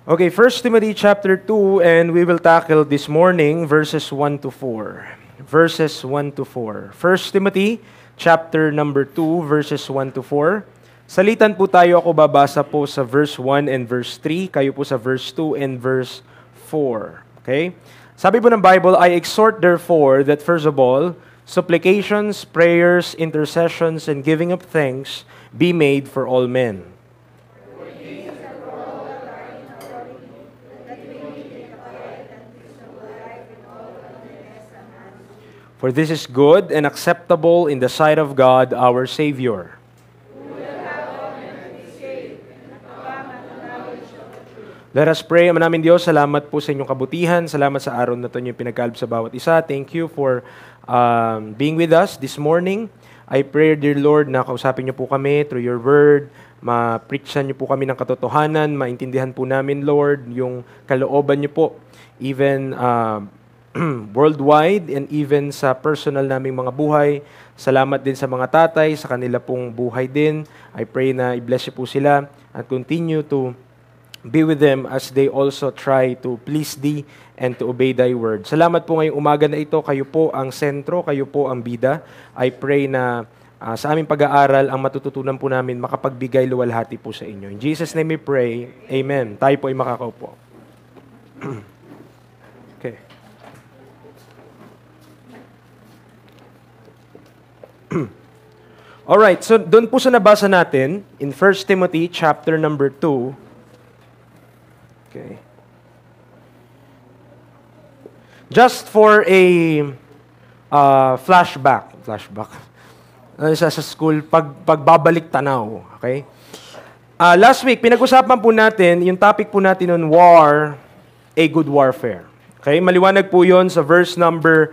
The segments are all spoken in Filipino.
Okay, First Timothy chapter 2, and we will tackle this morning verses 1 to 4. Verses 1 to 4. First Timothy chapter number 2, verses 1 to 4. Salitan po tayo, ako babasa po sa verse 1 and verse 3, kayo po sa verse 2 and verse 4. Okay? Sabi po ng Bible, I exhort therefore that first of all, supplications, prayers, intercessions, and giving of thanks be made for all men. For this is good and acceptable in the sight of God our Savior. Let us pray. Ama namin Diyos, salamat po sa inyong kabutihan. Salamat sa araw na ito niyo pinagkaloob sa bawat isa. Thank you for being with us this morning. I pray, dear Lord, na kausapin niyo po kami through your word. Ma-preachan niyo po kami ng katotohanan. Maintindihan po namin, Lord, yung kalooban niyo po. Even worldwide and even sa personal naming mga buhay. Salamat din sa mga tatay, sa kanila pong buhay din. I pray na i-bless niyo po sila and continue to be with them as they also try to please Thee and to obey Thy word. Salamat po ngayong umaga na ito. Kayo po ang sentro, kayo po ang bida. I pray na sa aming pag-aaral, ang matututunan po namin makapagbigay luwalhati po sa inyo. In Jesus' name we pray. Amen. Tayo po ay makakaupo. Okay. Alright, so doon po sa nabasa natin, in 1 Timothy chapter number 2, okay. Just for a flashback. Sa school, pagbabalik tanaw, okay? Last week, pinag-usapan po natin, yung topic po natin on war, a good warfare. Okay, maliwanag po yon sa verse number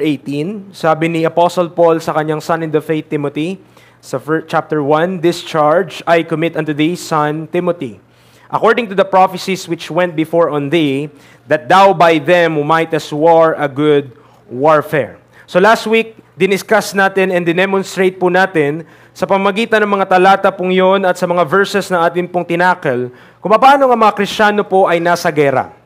18, sabi ni Apostle Paul sa kanyang son in the faith, Timothy, sa chapter 1, This charge I commit unto thee, son Timothy, according to the prophecies which went before on thee, that thou by them mightest war a good warfare. So last week, diniscuss natin and dinemonstrate po natin sa pamagitan ng mga talata pong yon at sa mga verses na atin pong tinakal, kung paano nga mga Kristiyano po ay nasa gera.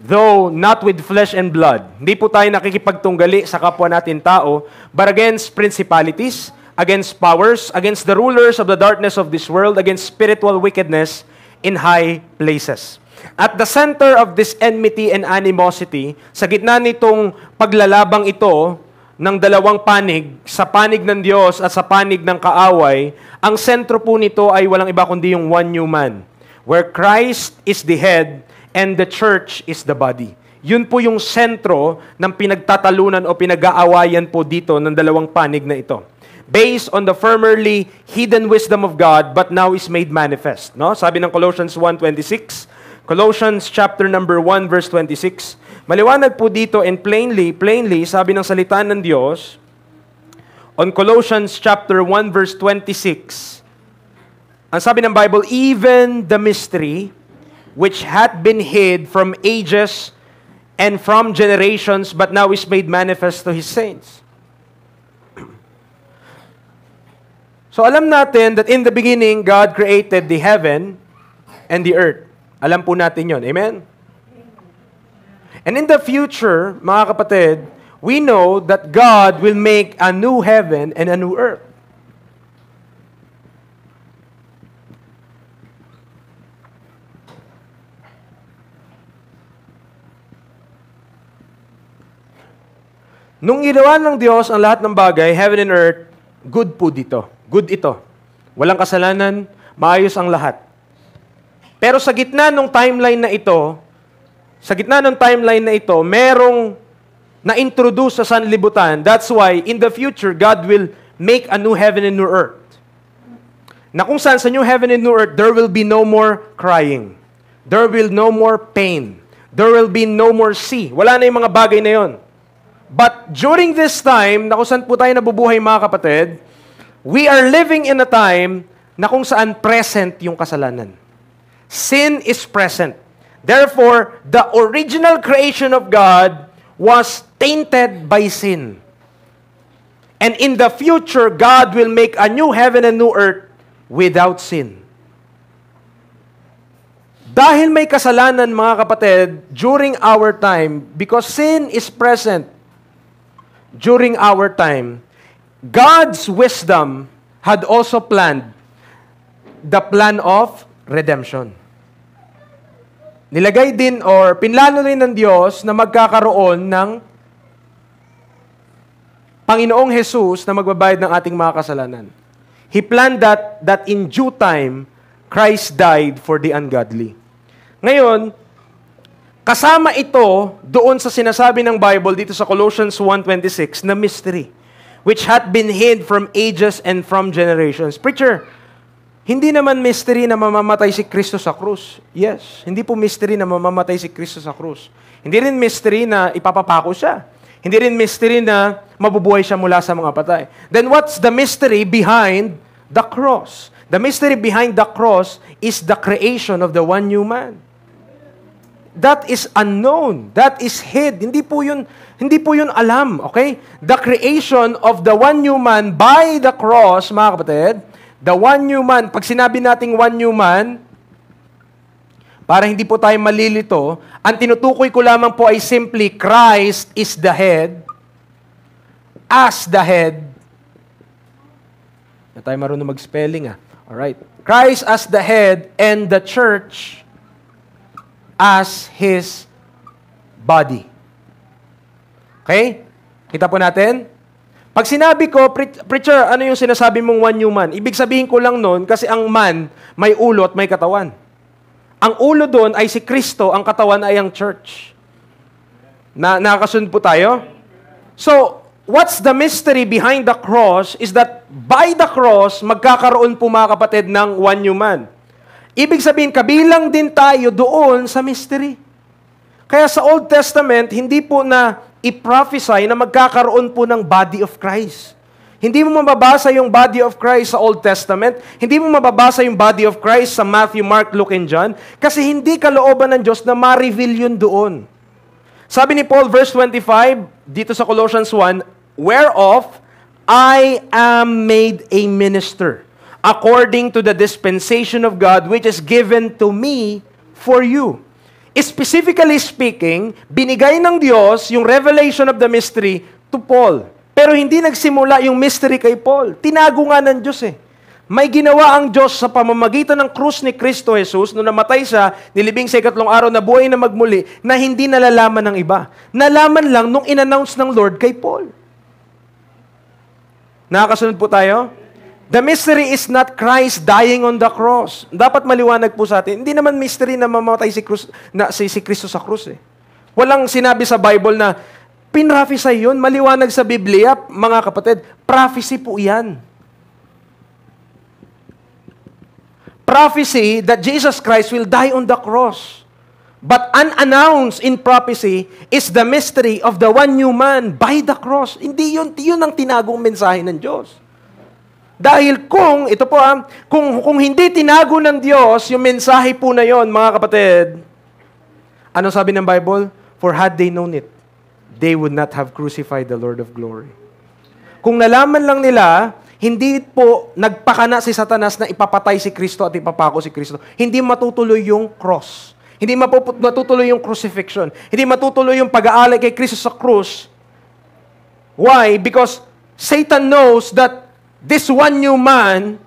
Though not with flesh and blood. Hindi po tayo nakikipagtunggali sa kapwa natin tao, but against principalities, against powers, against the rulers of the darkness of this world, against spiritual wickedness in high places. At the center of this enmity and animosity, sa gitna nitong paglalabang ito ng dalawang panig, sa panig ng Diyos at sa panig ng kaaway, ang sentro po nito ay walang iba kundi yung one new man, where Christ is the head and the church is the body. Yun po yung sentro ng pinagtatalunan o pinag-aawayan po dito ng dalawang panig na ito. Based on the formerly hidden wisdom of God, but now is made manifest. No? Sabi ng Colossians 1:26, Colossians chapter number 1, verse 26, maliwanag po dito and plainly, sabi ng salita ng Diyos, on Colossians chapter 1, verse 26, ang sabi ng Bible, even the mystery which had been hid from ages and from generations, but now is made manifest to His saints. So alam natin that in the beginning, God created the heaven and the earth. Alam po natin yon. Amen? And in the future, mga kapatid, we know that God will make a new heaven and a new earth. Nung ginawa ng Diyos ang lahat ng bagay, heaven and earth, good po dito. Good ito. Walang kasalanan, maayos ang lahat. Pero sa gitna ng timeline na ito, merong na-introduce sa sanlibutan. That's why, in the future, God will make a new heaven and new earth. Na kung saan sa new heaven and new earth, there will be no more crying. There will no more pain. There will be no more sea. Wala na yung mga bagay na yon. But during this time, na kung saan po tayo nabubuhay mga kapatid, we are living in a time na kung saan present yung kasalanan. Sin is present. Therefore, the original creation of God was tainted by sin. And in the future, God will make a new heaven and new earth without sin. Dahil may kasalanan, mga kapatid, during our time, because sin is present during our time, God's wisdom had also planned the plan of redemption. Nilagay din or pinlano rin ng Diyos na magkakaroon ng Panginoong Jesus na magbabayad ng ating mga kasalanan. He planned that in due time, Christ died for the ungodly. Ngayon, kasama ito doon sa sinasabi ng Bible dito sa Colossians 1:26 na mystery, which had been hid from ages and from generations. Preacher, hindi naman mystery na mamamatay si Kristo sa krus. Yes, hindi po mystery na mamamatay si Kristo sa krus. Hindi rin mystery na ipapapako siya. Hindi rin mystery na mabubuhay siya mula sa mga patay. Then what's the mystery behind the cross? The mystery behind the cross is the creation of the one new man. That is unknown. That is hid. Hindi po yun alam, okay? The creation of the one new man by the cross, mga kapatid, the one new man, pag sinabi nating one new man, para hindi po tayo malilito, ang tinutukoy ko lamang po ay simply Christ is the head, as the head. Na tayo marunong mag-spelling Alright. Christ as the head and the church as His body. Okay? Kita po natin? Pag sinabi ko, preacher, ano yung sinasabi mong one new man? Ibig sabihin ko lang nun, kasi ang man, may ulo at may katawan. Ang ulo doon ay si Kristo, ang katawan ay ang church. Nakakasunod po tayo? So, what's the mystery behind the cross is that by the cross, magkakaroon po mga kapatid ng one new man. Ibig sabihin, kabilang din tayo doon sa mystery. Kaya sa Old Testament, hindi po na i-prophesy na magkakaroon po ng body of Christ. Hindi mo mababasa yung body of Christ sa Old Testament. Hindi mo mababasa yung body of Christ sa Matthew, Mark, Luke, and John. Kasi hindi kalooban ng Diyos na ma-reveal yun doon. Sabi ni Paul, verse 25, dito sa Colossians 1, whereof I am made a minister, according to the dispensation of God, which is given to me for you. Specifically speaking, binigay ng Diyos yung revelation of the mystery to Paul. Pero hindi nagsimula yung mystery kay Paul. Tinago nga ng Diyos May ginawa ang Diyos sa pamamagitan ng krus ni Kristo Jesus nung namatay siya, nilibing sa ikatlong araw na buhay na magmuli, na hindi nalalaman ng iba. Nalaman lang nung in-announce ng Lord kay Paul. Nakakasunod po tayo? The mystery is not Christ dying on the cross. Dapat maliwanag po sa atin. Hindi naman mystery na mamatay si Kristo sa krus Walang sinabi sa Bible na pinrophesy yun. Maliwanag sa Biblia, mga kapatid, prophecy po yan. Prophecy that Jesus Christ will die on the cross. But unannounced in prophecy is the mystery of the one new man by the cross. Hindi yun ang tinagong mensahe ng Diyos. Dahil kung hindi tinago ng Diyos yung mensahe po na yon, mga kapatid, ano sabi ng Bible? For had they known it, they would not have crucified the Lord of glory. Kung nalaman lang nila, hindi po nagpakana si Satanas na ipapatay si Kristo at ipapako si Kristo. Hindi matutuloy yung cross. Hindi matutuloy yung crucifixion. Hindi matutuloy yung pag-aalay kay Kristo sa krus. Why? Because Satan knows that this one new man,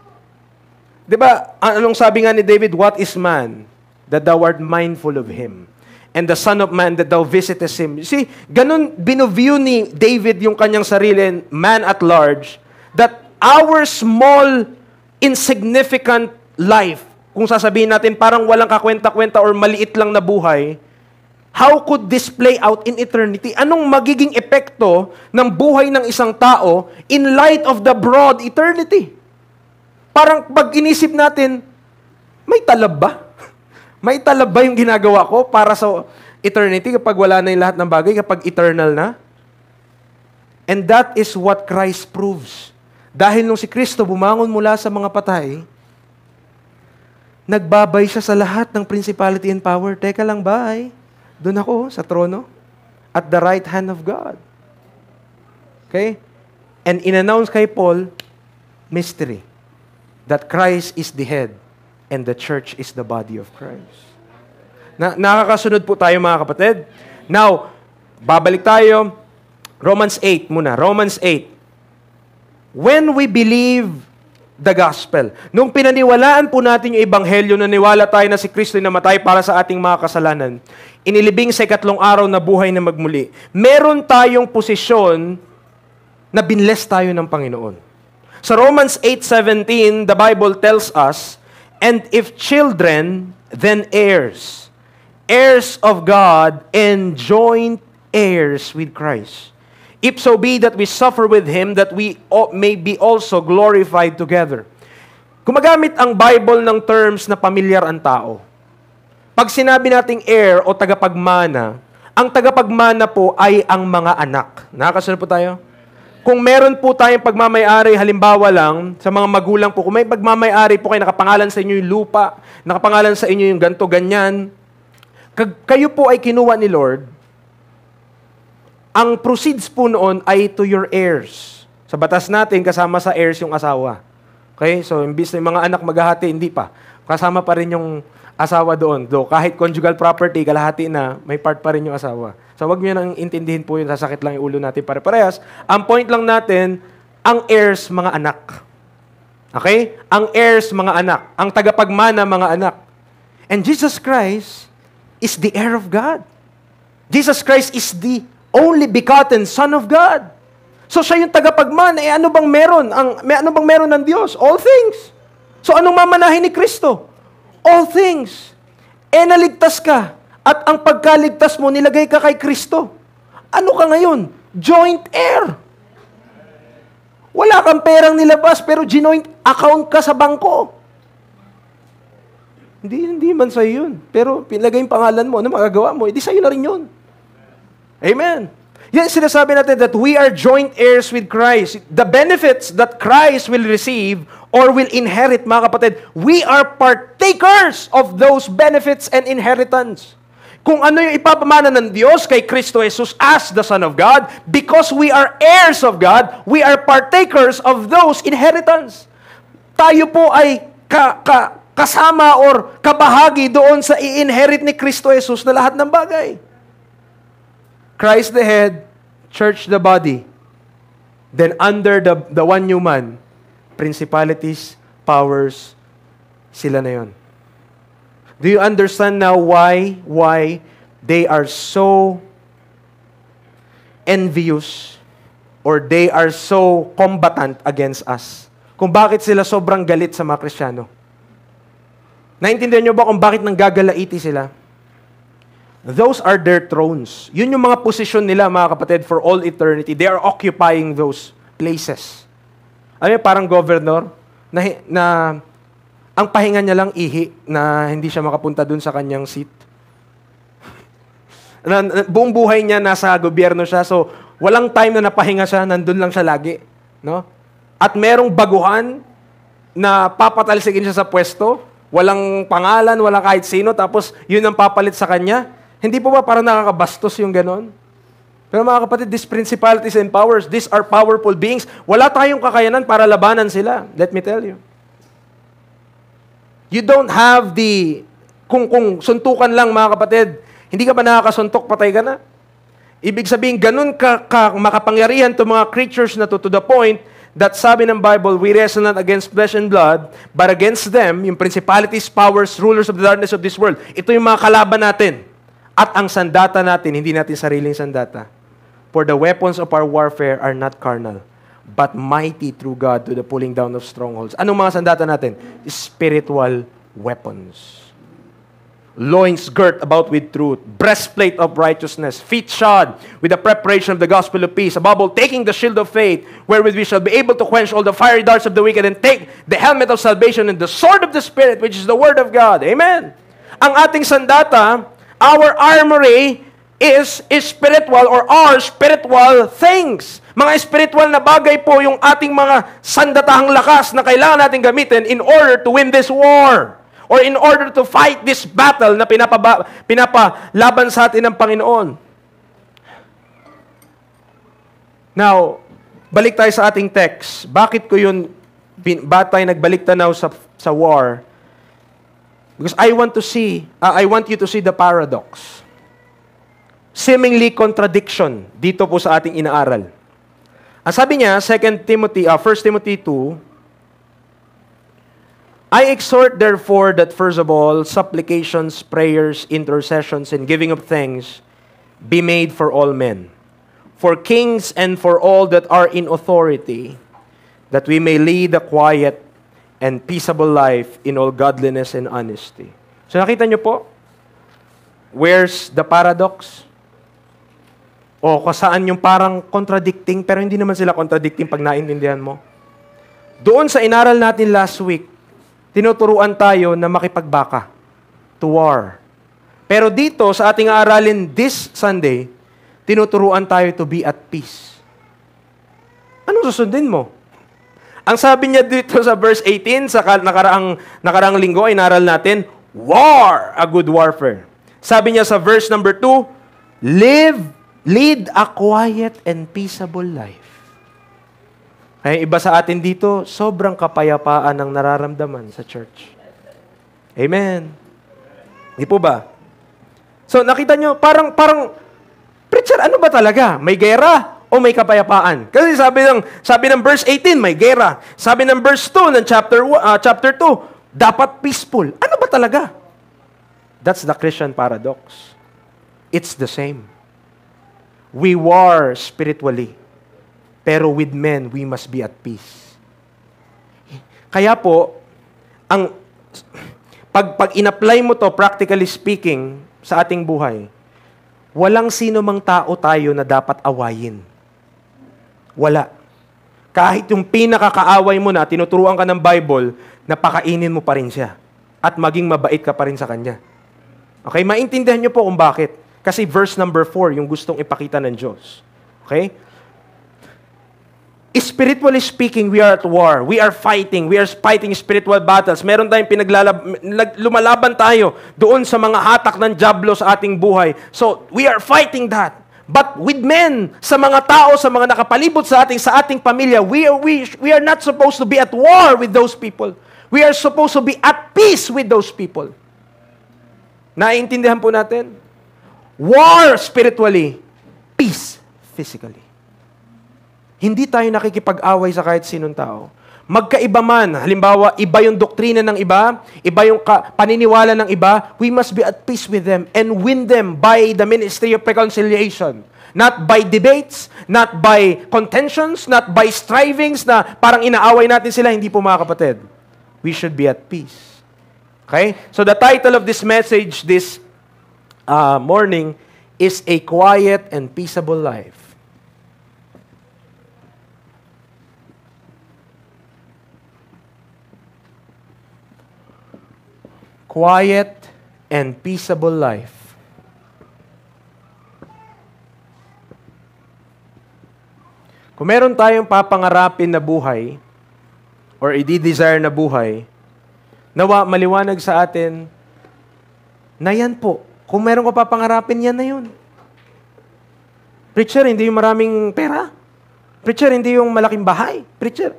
di ba, anong sabi nga ni David, what is man? That thou art mindful of him. And the Son of Man that thou visitest him. See, ganun binoview ni David yung kanyang sarili, man at large, that our small, insignificant life, kung sasabihin natin parang walang kakwenta-kwenta or maliit lang na buhay, how could this play out in eternity? Anong magiging epekto ng buhay ng isang tao in light of the broad eternity? Parang pag inisip natin, may talab ba? May talab ba yung ginagawa ko para sa eternity kapag wala na yung lahat ng bagay, kapag eternal na? And that is what Christ proves. Dahil nung si Kristo bumangon mula sa mga patay, nagbabay siya sa lahat ng principality and power. Teka lang, bye. Doon ako sa trono at the right hand of God. Okay? And in-announce kay Paul, mystery, that Christ is the head and the church is the body of Christ. Nakakasunod po tayo mga kapatid. Now, babalik tayo. Romans 8 muna. Romans 8. When we believe the gospel, nung pinaniwalaan po natin yung ebanghelyo, naniwala tayo na si Kristo ay namatay para sa ating mga kasalanan, inilibing sa ikatlong araw na buhay na magmuli, meron tayong posisyon na binless tayo ng Panginoon. Sa Romans 8:17, the Bible tells us, and if children, then heirs, heirs of God, and joint heirs with Christ. If so be that we suffer with Him, that we may be also glorified together. Gumagamit ang Bible ng terms na pamilyar ang tao. Pag sinabi nating heir o tagapagmana, ang tagapagmana po ay ang mga anak. Nakakasunod po tayo? Kung meron po tayong pagmamayari, halimbawa lang, sa mga magulang po, kung may pagmamayari po kayo, nakapangalan sa inyo yung lupa, nakapangalan sa inyo yung ganto, ganyan, kayo po ay kinuha ni Lord, ang proceeds po noon ay to your heirs. Sa batas natin, kasama sa heirs yung asawa. Okay? So, imbis na yung mga anak maghahati, hindi pa. Kasama pa rin yung asawa doon. Though, kahit conjugal property, kalahati na, may part pa rin yung asawa. So, wag nyo nang intindihin po yun, sasakit lang yung ulo natin pare-parehas. Ang point lang natin, ang heirs, mga anak. Okay? Ang heirs, mga anak. Ang tagapagmana, mga anak. And Jesus Christ is the heir of God. Jesus Christ is the only begotten Son of God. So siya yung tagapagmana, ano bang meron? Ano bang meron ng Diyos? All things. So anong mamanahin ni Kristo? All things. Naligtas ka. At ang pagkaligtas mo, nilagay ka kay Kristo. Ano ka ngayon? Joint heir. Wala kang perang nilabas, pero joint account ka sa bangko. Hindi man sa'yo yun. Pero pinlagay yung pangalan mo, ano magagawa mo? Hindi sa'yo na rin yun. Amen. Yan sinasabi natin that we are joint heirs with Christ. The benefits that Christ will receive or will inherit, mga kapatid, we are partakers of those benefits and inheritance. Kung ano yung ipapamana ng Diyos kay Kristo Jesus as the Son of God, because we are heirs of God, we are partakers of those inheritance. Tayo po ay kasama or kabahagi doon sa i-inherit ni Kristo Jesus na lahat ng bagay. Christ the head, church the body. Then under the one new man, principalities, powers, sila na yon. Do you understand now why they are so envious or they are so combatant against us? Kung bakit sila sobrang galit sa mga Kristiyano? Naintindihan niyo ba kung bakit nanggagalaiti sila? Those are their thrones. Yun yung mga posisyon nila, mga kapatid, for all eternity. They are occupying those places. Ano parang governor na ang pahinga niya lang ihi na hindi siya makapunta dun sa kanyang seat. Buong buhay niya nasa gobyerno siya, so walang time na napahinga siya, nandun lang siya lagi. No? At merong baguhan na papatalsigin siya sa pwesto, walang pangalan, walang kahit sino, tapos yun ang papalit sa kanya. Hindi po ba parang nakakabastos yung ganon? Pero mga kapatid, these principalities and powers, these are powerful beings. Wala tayong kakayanan para labanan sila. Let me tell you. You don't have kung suntukan lang, mga kapatid, hindi ka ba nakakasuntok, patay ka na? Ibig sabihin, ganun ka makapangyarihan to mga creatures na to the point that sabi ng Bible, we wrestle not against flesh and blood, but against them, yung principalities, powers, rulers of the darkness of this world. Ito yung mga kalaban natin. At ang sandata natin, hindi natin sariling sandata. For the weapons of our warfare are not carnal, but mighty through God to the pulling down of strongholds. Anong mga sandata natin? Spiritual weapons. Loins girt about with truth, breastplate of righteousness, feet shod with the preparation of the gospel of peace, above all, taking the shield of faith, wherewith we shall be able to quench all the fiery darts of the wicked, and take the helmet of salvation and the sword of the Spirit, which is the word of God. Amen. Ang ating sandata, our armory is spiritual or are spiritual things. Mga spiritual na bagay po yung ating mga sandatahang lakas na kailangan natin gamitin in order to win this war or in order to fight this battle na pinapalaban sa atin ng Panginoon. Now, balik tayo sa ating text. Bakit ko yun, ba't tayo nagbalik tanaw sa war? Because I want you to see the paradox. Seemingly contradiction dito po sa ating inaaral. Ang sabi niya, 1 Timothy 2, I exhort therefore that first of all, supplications, prayers, intercessions, and giving of thanks be made for all men, for kings and for all that are in authority, that we may lead a quiet and peaceable life in all godliness and honesty. So nakita niyo po, where's the paradox? O kasaan yung parang contradicting, pero hindi naman sila contradicting pag naintindihan mo. Doon sa inaral natin last week, tinuturuan tayo na makipagbaka, to war. Pero dito, sa ating aralin this Sunday, tinuturuan tayo to be at peace. Anong susundin mo? Ang sabi niya dito sa verse 18, sa nakaraang linggo, inaral natin, war, a good warfare. Sabi niya sa verse number 2, lead a quiet and peaceable life. Ay, iba sa atin dito, sobrang kapayapaan ang nararamdaman sa church. Amen. Di po ba? So, nakita nyo, parang, preacher, ano ba talaga? May gera o may kapayapaan? Kasi sabi ng verse 18, may gera. Sabi ng verse 2 ng chapter 2, dapat peaceful. Ano ba talaga? That's the Christian paradox. It's the same. We war spiritually, pero with men, we must be at peace. Kaya po, pag in-apply mo to, practically speaking, sa ating buhay, walang sino mang tao tayo na dapat awayin. Wala. Kahit yung pinakakaaway mo na, tinuturuan ka ng Bible, napakainin mo pa rin siya. At maging mabait ka pa rin sa kanya. Okay? Maintindihan niyo po kung bakit. Kasi verse number 4, yung gustong ipakita ng Diyos. Okay? Spiritually speaking, we are at war. We are fighting. We are fighting spiritual battles. Meron tayong lumalaban tayo doon sa mga hatak ng dyablo sa ating buhay. So, we are fighting that. But with men, sa mga tao, sa mga nakapalibot sa ating pamilya, we are not supposed to be at war with those people. We are supposed to be at peace with those people. Naiintindihan po natin? War spiritually, peace physically. Hindi tayo nakikipag-away sa kahit sinong tao. Magkaiba man, halimbawa, iba yung doktrina ng iba yung paniniwala ng iba, we must be at peace with them and win them by the ministry of reconciliation. Not by debates, not by contentions, not by strivings na parang inaaway natin sila, hindi po mga kapatid. We should be at peace. Okay? So the title of this message this morning is A Quiet and Peaceable Life. Quiet and peaceable life. Kung meron tayong papangarapin na buhay or i-desire na buhay, nawa maliwanag sa atin na yan po. Kung meron ko papangarapin, yan na yun. Preacher, hindi yung maraming pera. Preacher, hindi yung malaking bahay. Preacher,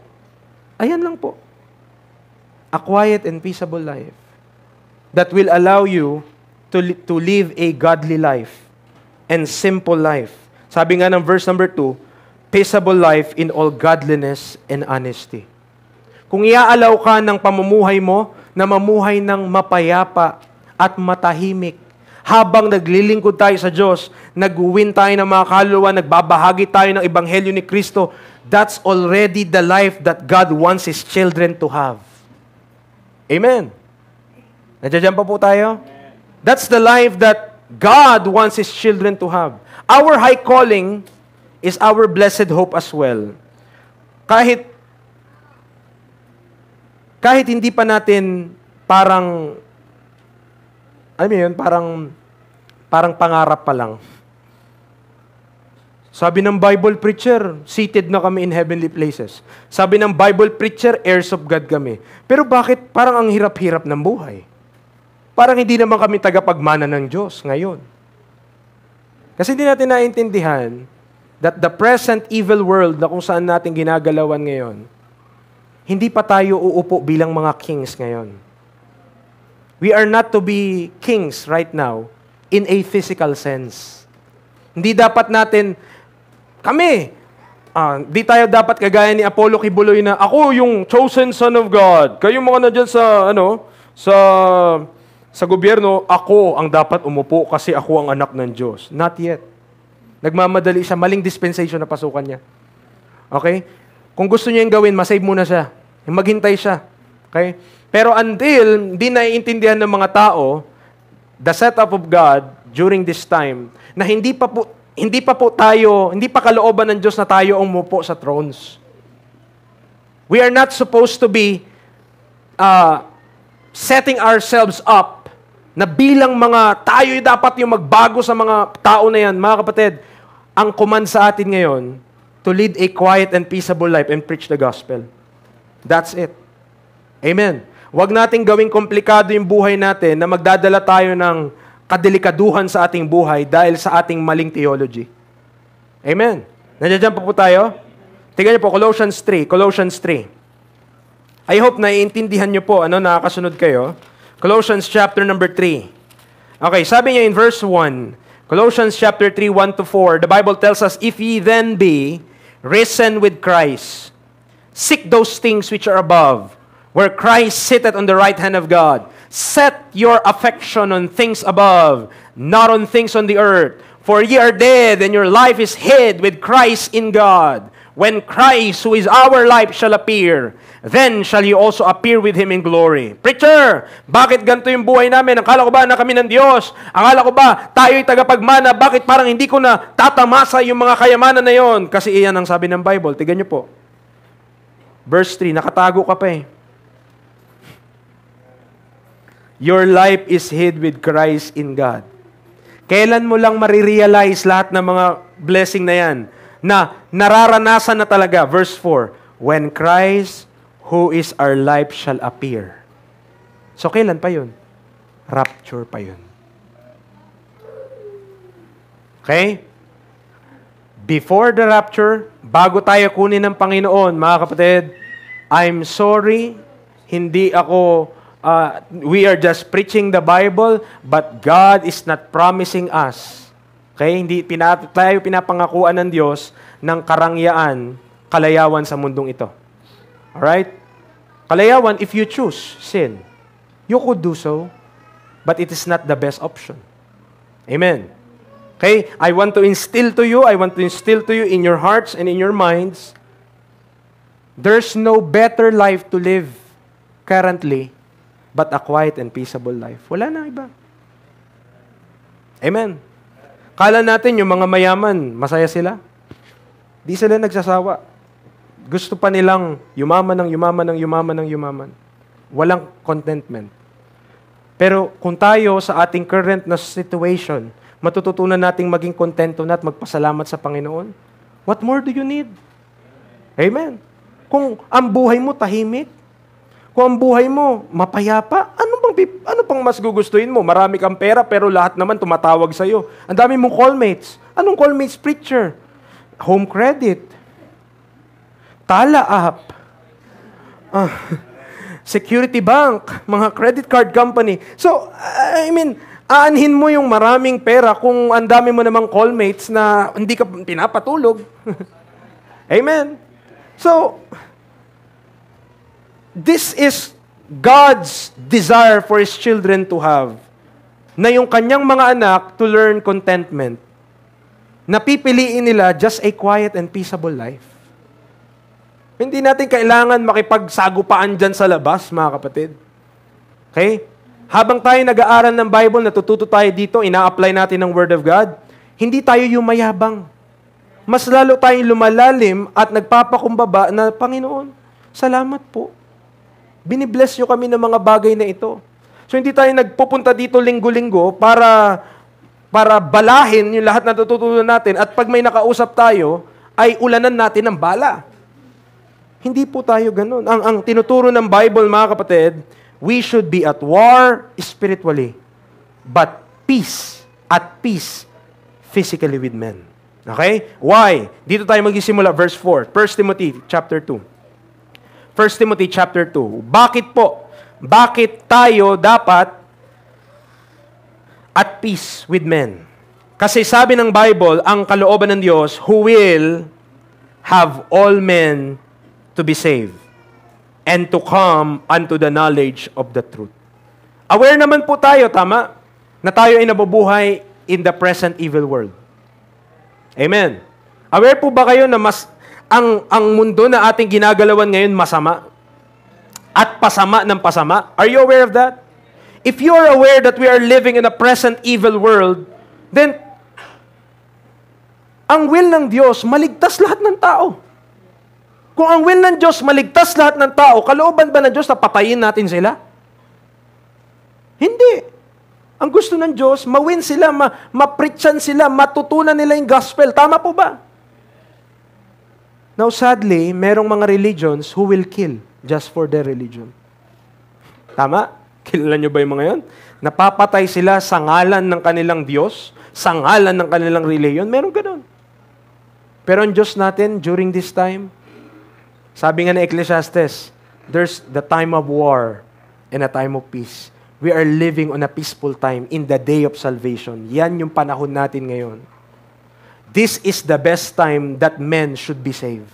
ayan lang po. A quiet and peaceable life that will allow you to live a godly life and simple life. Sabi nga ng verse number 2, peaceable life in all godliness and honesty. Kung iaalaw ka ng pamumuhay mo na mamuhay ng mapayapa at matahimik, habang naglilingkod tayo sa Diyos, nag-win tayo ng mga kaluluwa, nagbabahagi tayo ng Ebanghelyo ni Kristo, that's already the life that God wants His children to have. Amen. Nandiyan pa po tayo? That's the life that God wants His children to have. Our high calling is our blessed hope as well. Kahit hindi pa natin parang alam mo yun, parang pangarap pa lang. Sabi ng Bible preacher, seated na kami in heavenly places. Sabi ng Bible preacher, heirs of God kami. Pero bakit parang ang hirap-hirap ng buhay? Parang hindi naman kami tagapagmana ng Diyos ngayon. Kasi hindi natin naintindihan that the present evil world na kung saan natin ginagalawan ngayon, hindi pa tayo uupo bilang mga kings ngayon. we are not to be kings right now in a physical sense. Hindi dapat natin, di tayo dapat kagaya ni Apollo Kibuloy na, ako yung chosen son of God. Kayo mga na dyan sa gobyerno, ako ang dapat umupo kasi ako ang anak ng Diyos. Not yet. Nagmamadali siya, maling dispensation na pasukan niya. Okay? Kung gusto niya yung gawin, masave muna siya. Maghintay siya. Okay? Pero until hindi naiintindihan ng mga tao, the setup of God during this time, na hindi pa kalooban ng Diyos na tayo umupo sa thrones. We are not supposed to be setting ourselves up na bilang tayo dapat yung magbago sa mga tao na yan. Mga kapatid, ang command sa atin ngayon, to lead a quiet and peaceable life and preach the gospel. That's it. Amen. Huwag nating gawing komplikado yung buhay natin na magdadala tayo ng kadelikaduhan sa ating buhay dahil sa ating maling theology. Amen. Nandiyan pa po tayo? Tingnan niyo po, Colossians 3. I hope naiintindihan niyo po, nakakasunod kayo. Colossians chapter number 3. Okay, sabi niya in verse 1, Colossians chapter 3, 1-4, the Bible tells us, if ye then be risen with Christ, seek those things which are above, where Christ sitteth on the right hand of God. Set your affection on things above, not on things on the earth. For ye are dead, and your life is hid with Christ in God. When Christ, who is our life, shall appear, then shall you also appear with Him in glory. Preacher, bakit ganito yung buhay namin? Akala ko ba na kami ng Diyos? Akala ko ba tayo'y tagapagmana? Bakit parang hindi ko na tatamasa yung mga kayamanan na yon? Kasi iyan ang sabi ng Bible. Tignan niyo po. Verse 3, nakatago ka pa eh. Your life is hid with Christ in God. Kailan mo lang marirealize lahat ng mga blessing na yan? Na nararanasan na talaga. Verse 4, when Christ, who is our life, shall appear. So, kailan pa yun? Rapture pa yun. Okay? Before the rapture, bago tayo kunin ng Panginoon, mga kapatid, I'm sorry, hindi ako, we are just preaching the Bible, but God is not promising us. Okay? Hindi tayo pinapangakuan ng Diyos ng karangyaan, kalayawan sa mundong ito. Alright? Kalayawan, if you choose sin, you could do so, but it is not the best option. Amen. Okay? I want to instill to you in your hearts and in your minds, there's no better life to live currently but a quiet and peaceable life. Wala na iba. Amen. Kala natin yung mga mayaman, masaya sila. Di sila nagsasawa. Gusto pa nilang yumaman. Walang contentment. Pero kung tayo sa ating current na situation, matututunan nating maging kontento na at magpasalamat sa Panginoon, what more do you need? Amen. Kung ang buhay mo tahimik, kung ang buhay mo mapayapa, ano pang mas gugustuhin mo? Marami kang pera pero lahat naman tumatawag sa'yo. Ang dami mong callmates. Anong callmates, preacher? Home credit. Tala app. Security bank. Mga credit card company. So, aanhin mo yung maraming pera kung ang dami mo namang callmates na hindi ka pinapatulog. Amen. So, this is God's desire for His children to have. Na yung kanyang mga anak to learn contentment. Na pipiliin nila just a quiet and peaceable life. Hindi natin kailangan makipagsagupaan dyan sa labas, mga kapatid. Okay? Habang tayo nag-aaral ng Bible, natututo tayo dito, ina-apply natin ang Word of God, hindi tayo yumayabang. Mas lalo tayong lumalalim at nagpapakumbaba na, Panginoon, salamat po. Binibless nyo kami ng mga bagay na ito. So hindi tayo nagpupunta dito linggo-linggo para balahin yung lahat na natutunan natin at pag may nakausap tayo, ay ulanan natin ng bala. Hindi po tayo ganun. Ang tinuturo ng Bible, mga kapatid, we should be at war spiritually, but at peace physically with men. Okay? Why? Dito tayo magsisimula, verse 4. 1 Timothy chapter 2. 1 Timothy chapter 2. Bakit po? Bakit tayo dapat at peace with men. Kasi sabi ng Bible, ang kalooban ng Diyos, who will have all men to be saved and to come unto the knowledge of the truth. Aware naman po tayo, tama, na tayo ay nabubuhay in the present evil world. Amen. Aware po ba kayo na ang mundo na ating ginagalawan ngayon masama? At pasama ng pasama? Are you aware of that? If you are aware that we are living in a present evil world, then ang will ng Diyos, maligtas lahat ng tao. Kung ang will ng Diyos, maligtas lahat ng tao, kalooban ba ng Diyos na patayin natin sila? Hindi. Ang gusto ng Diyos, mawin sila, ma-preachan sila, matutunan nila yung gospel. Tama po ba? Now, sadly, merong mga religions who will kill just for their religion. Tama? Kilala nyo ba yung mga yon? Napapatay sila sa ngalan ng kanilang Diyos, sa ngalan ng kanilang religion. Meron ganun. Pero ang Diyos natin, during this time, sabi nga ng Ecclesiastes, there's the time of war and a time of peace. We are living on a peaceful time in the day of salvation. Yan yung panahon natin ngayon. This is the best time that men should be saved.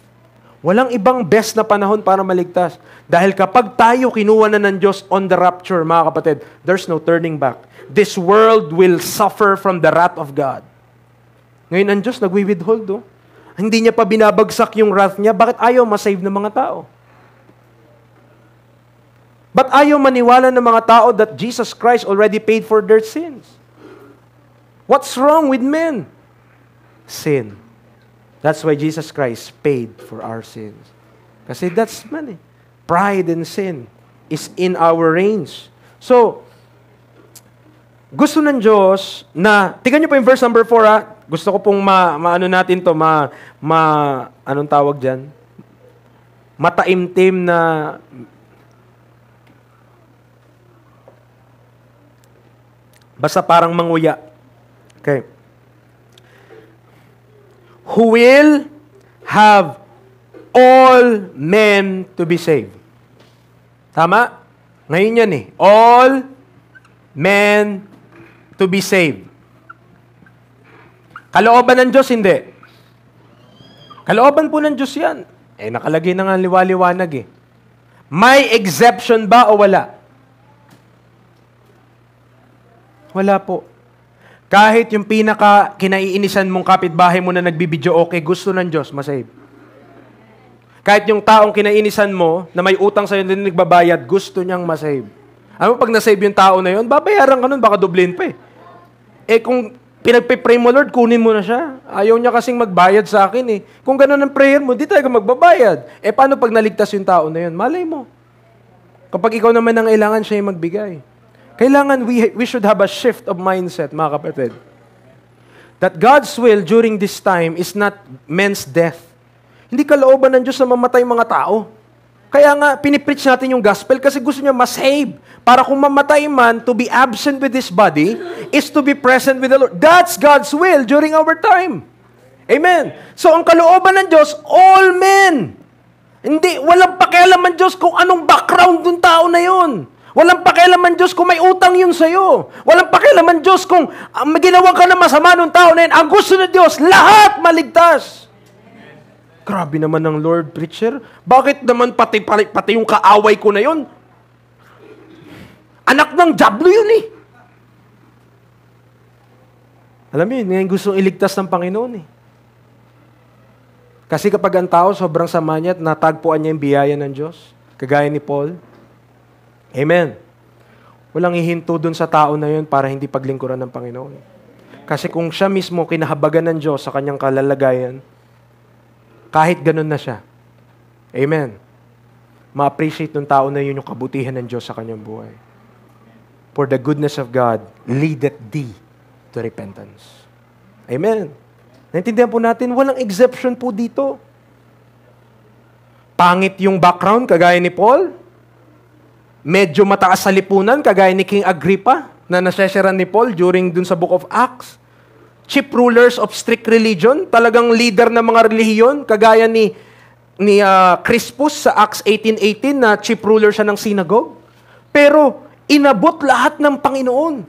Walang ibang best na panahon para maligtas. Dahil kapag tayo kinuha na ng Diyos on the rapture, mga kapatid, there's no turning back. This world will suffer from the wrath of God. Ngayon ang Diyos nagwi-withhold, oh. Hindi niya pa binabagsak yung wrath niya. Bakit ayaw masave ng mga tao? Ba't ayaw maniwala ng mga tao that Jesus Christ already paid for their sins? What's wrong with men? Sin. That's why Jesus Christ paid for our sins. Kasi that's man eh. Pride and sin is in our range. So, gusto ng Diyos na, tingnan niyo po yung verse number 4 ha. Gusto ko pong maano natin to, anong tawag dyan? Mataimtim na, basta parang manguya. Okay. Who will have all men to be saved. Tama? Ngayon yan eh. All men to be saved. Kalooban ng Diyos, hindi. Kalooban po ng Diyos yan. Nakalagay na nga liwaliwanag eh. May exception ba o wala? Wala po. Kahit yung pinaka kinaiinisan mong kapitbahay mo na nagbibidyo okay, gusto ng Diyos, masave. Kahit yung taong kinainisan mo na may utang sa'yo na nagbabayad, gusto niyang masave. Ano pag nasave yung tao na yun, babayaran ka nun, baka dublin pa eh. Kung pinagpipray mo, Lord, kunin mo na siya. Ayaw niya kasing magbayad sa akin eh. Kung gano'n ang prayer mo, di tayo magbabayad. Paano pag naligtas yung tao na yun? Malay mo. Kapag ikaw naman ang kailangan, siya yung magbigay. Kailangan we should have a shift of mindset, mga kapatid. That God's will during this time is not men's death. Hindi kalooban ng Diyos na mamatay mga tao. Kaya nga, pinipreach natin yung gospel kasi gusto niya masave. Para kung mamatay man, to be absent with this body is to be present with the Lord. That's God's will during our time. Amen. So, ang kalooban ng Diyos, all men. Hindi, walang pakialam ang Diyos kung anong background ng tao na yun. Walang pakialaman Diyos kung may utang yun sa'yo. Walang pakialaman Diyos kung ginawa ka na masama ng tao na yun. Ang gusto ng Diyos, lahat maligtas. Grabe naman ng Lord, preacher. Bakit naman pati yung kaaway ko na yun? Anak ng Diablo yun eh. Alam mo yun, ngayon gustong iligtas ng Panginoon eh. Kasi kapag ang tao sobrang sama niya at natagpuan niya yung biyaya ng Diyos, kagaya ni Paul, amen. Walang ihinto dun sa tao na yun para hindi paglingkuran ng Panginoon. Kasi kung siya mismo kinahabagan ng Diyos sa kanyang kalalagayan, kahit ganun na siya, amen, ma-appreciate ng tao na yun yung kabutihan ng Diyos sa kanyang buhay. For the goodness of God leadeth thee to repentance. Amen. Naintindihan po natin, walang exception po dito. Pangit yung background, kagaya ni Paul, medyo mataas sa lipunan, kagaya ni King Agrippa, na nasesyaran ni Paul during dun sa Book of Acts. Chief rulers of strict religion, talagang leader ng mga relihiyon, kagaya ni Crispus sa Acts 18:18 na chief ruler siya ng synagogue. Pero inabot lahat ng Panginoon.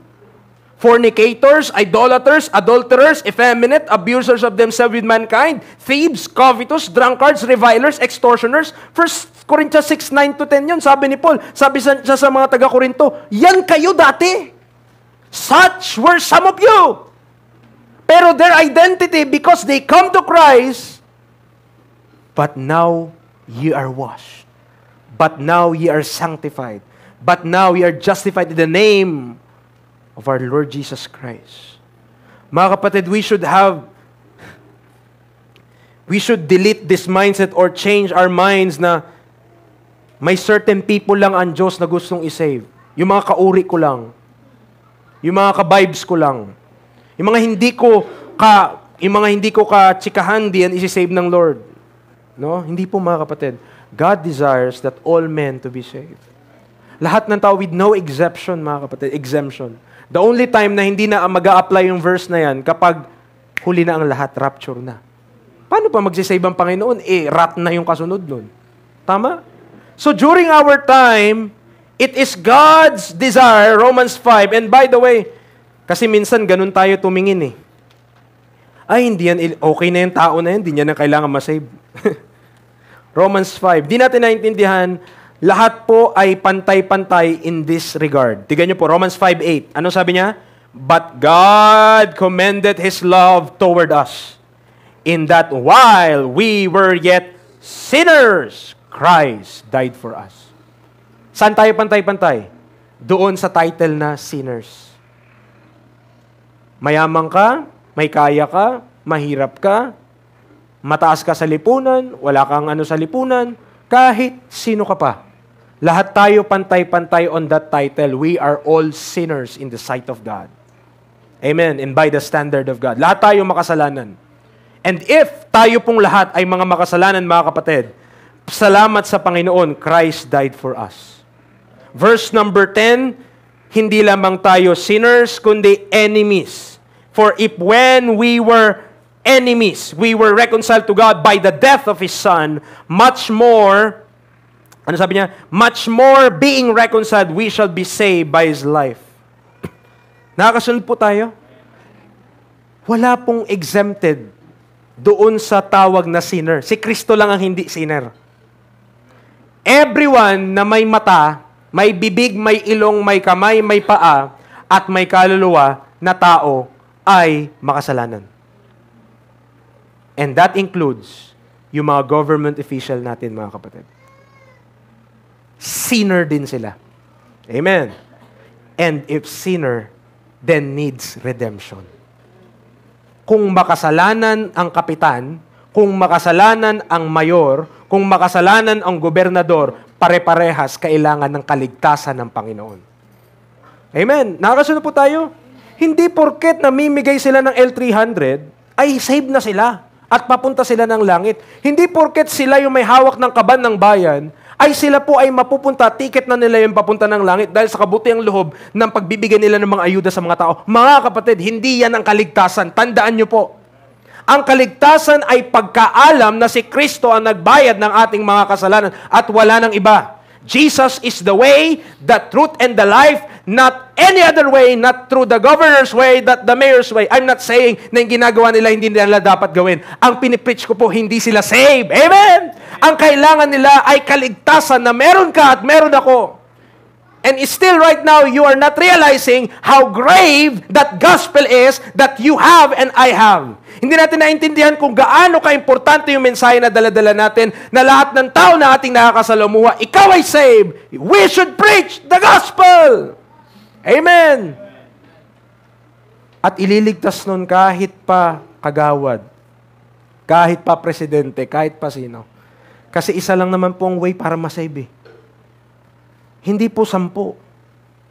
fornicators, idolaters, adulterers, effeminate, abusers of themselves with mankind, thieves, covetous, drunkards, revilers, extortioners. 1 Corinthians 6:9-10 yun. Sabi ni Paul, sabi sa mga taga-Korinto, yan kayo dati. Such were some of you. Pero their identity, because they come to Christ, but now ye are washed. But now ye are sanctified. But now ye are justified in the name of our Lord Jesus Christ. Mga kapatid, we should delete this mindset or change our minds na may certain people lang ang Diyos na gustong isave. Yung mga kauri ko lang. Yung mga ka-vibes ko lang. Yung mga hindi ko ka-chikahan diyan isi-save ng Lord. No? Hindi po mga kapatid. God desires that all men to be saved. Lahat ng tao with no exception, mga kapatid, exemption. The only time na hindi na mag-a-apply yung verse na yan, kapag huli na ang lahat, rapture na. Paano pa magsisave ang Panginoon? Rat na yung kasunod nun. Tama? So during our time, it is God's desire, Romans 5, and by the way, kasi minsan ganun tayo tumingin Ay, hindi yan, okay na yung tao na yan, hindi niya na kailangan masave. Romans 5, di natin naintindihan, lahat po ay pantay-pantay in this regard. Tignan niyo po, Romans 5:8. Ano sabi niya? But God commended His love toward us, in that while we were yet sinners, Christ died for us. Saan tayo pantay-pantay? Doon sa title na sinners. Mayaman ka, may kaya ka, mahirap ka, mataas ka sa lipunan, wala kang ano sa lipunan, kahit sino ka pa. Lahat tayo pantay-pantay on that title. We are all sinners in the sight of God. Amen. And by the standard of God. Lahat tayo makasalanan. And if tayo pong lahat ay mga makasalanan, mga kapatid, salamat sa Panginoon, Christ died for us. Verse number 10, hindi lamang tayo sinners, kundi enemies. For if when we were enemies, we were reconciled to God by the death of His Son, much more, ano sabi niya? Much more being reconciled, we shall be saved by His life. Nakakasunod po tayo? Wala pong exempted doon sa tawag na sinner. Si Kristo lang ang hindi sinner. Everyone na may mata, may bibig, may ilong, may kamay, may paa, at may kaluluwa na tao ay makasalanan. And that includes yung mga government official natin, mga kapatid. Sinner din sila. Amen. And if sinner, then needs redemption. Kung makasalanan ang kapitan, kung makasalanan ang mayor, kung makasalanan ang gobernador, pare-parehas kailangan ng kaligtasan ng Panginoon. Amen. Nakakasunod po tayo? Hindi porket namimigay sila ng L300, ay save na sila at papunta sila ng langit. Hindi porket sila yung may hawak ng kaban ng bayan, ay sila po ay mapupunta, ticket na nila yung papunta ng langit dahil sa kabutiang loob ng pagbibigay nila ng mga ayuda sa mga tao. Mga kapatid, hindi yan ang kaligtasan. Tandaan nyo po. Ang kaligtasan ay pagkaalam na si Kristo ang nagbayad ng ating mga kasalanan at wala nang iba. Jesus is the way, the truth, and the life, not any other way, not through the governor's way, not the mayor's way. I'm not saying na yung ginagawa nila hindi nila dapat gawin. Ang pinipreach ko po, hindi sila saved. Amen! Ang kailangan nila ay kaligtasan na meron ka at meron ako. And still right now, you are not realizing how grave that gospel is that you have and I have. Hindi natin naintindihan kung gaano ka-importante yung mensahe na dala-dala natin na lahat ng tao na ating nakakasalamuha, ikaw ay saved. We should preach the gospel. Amen. At ililigtas nun kahit pa kagawad, kahit pa presidente, kahit pa sino. Kasi isa lang naman po ang way para masave. Hindi po 10.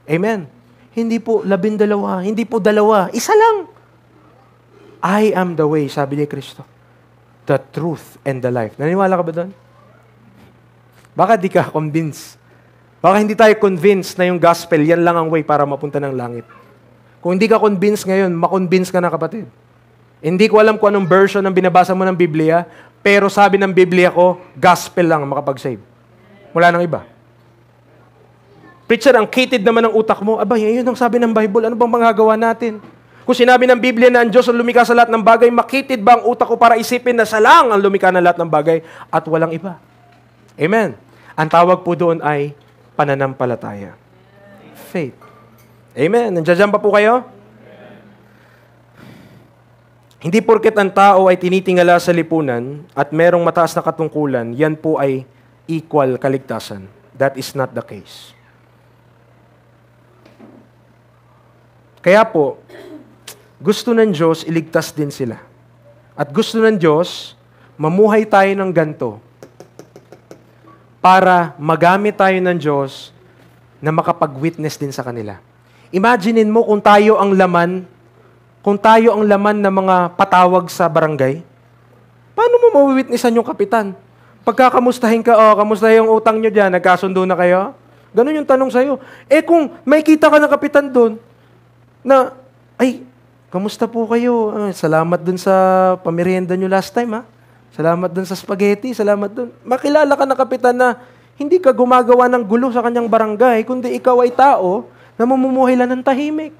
Amen. Hindi po 12, hindi po 2, isa lang. I am the way, sabi ni Kristo. The truth and the life. Naniwala ka ba doon? Baka di ka convinced. Baka hindi tayo convinced na yung gospel, yan lang ang way para mapunta ng langit. Kung hindi ka convinced ngayon, makonvince ka na, kapatid. Hindi ko alam kung anong version ng binabasa mo ng Biblia, pero sabi ng Biblia ko, gospel lang ang makapag-save. Wala nang iba. Preacher, ang kitid naman ng utak mo. Aba, yun ang sabi ng Bible. Ano bang magagawa natin? Kung sinabi ng Biblia na ang Diyos ang lumikha sa lahat ng bagay, makitid ba ang utak ko para isipin na siya lang ang lumikha ng lahat ng bagay at walang iba? Amen. Ang tawag po doon ay pananampalataya. Faith. Amen. Nandiyan pa po kayo? Hindi porket ang tao ay tinitingala sa lipunan at merong mataas na katungkulan, yan po ay equal kaligtasan. That is not the case. Kaya po, gusto ng Diyos iligtas din sila. At gusto ng Diyos, mamuhay tayo ng ganito para magamit tayo ng Diyos na makapag-witness din sa kanila. Imaginein mo kung tayo ang laman ng mga patawag sa barangay, paano mo mawitnessan yung kapitan? Pagkakamustahin ka, kamusta yung utang nyo dyan? Nagkasundo na kayo? Ganun yung tanong sa'yo. Kung may kita ka ng kapitan doon, na, kamusta po kayo? Salamat dun sa pamerienda nyo last time, ha? Salamat dun sa spaghetti, salamat dun. Makilala ka ng kapitan na hindi ka gumagawa ng gulo sa kanyang barangay, kundi ikaw ay tao na mamumuhay lang ng tahimik.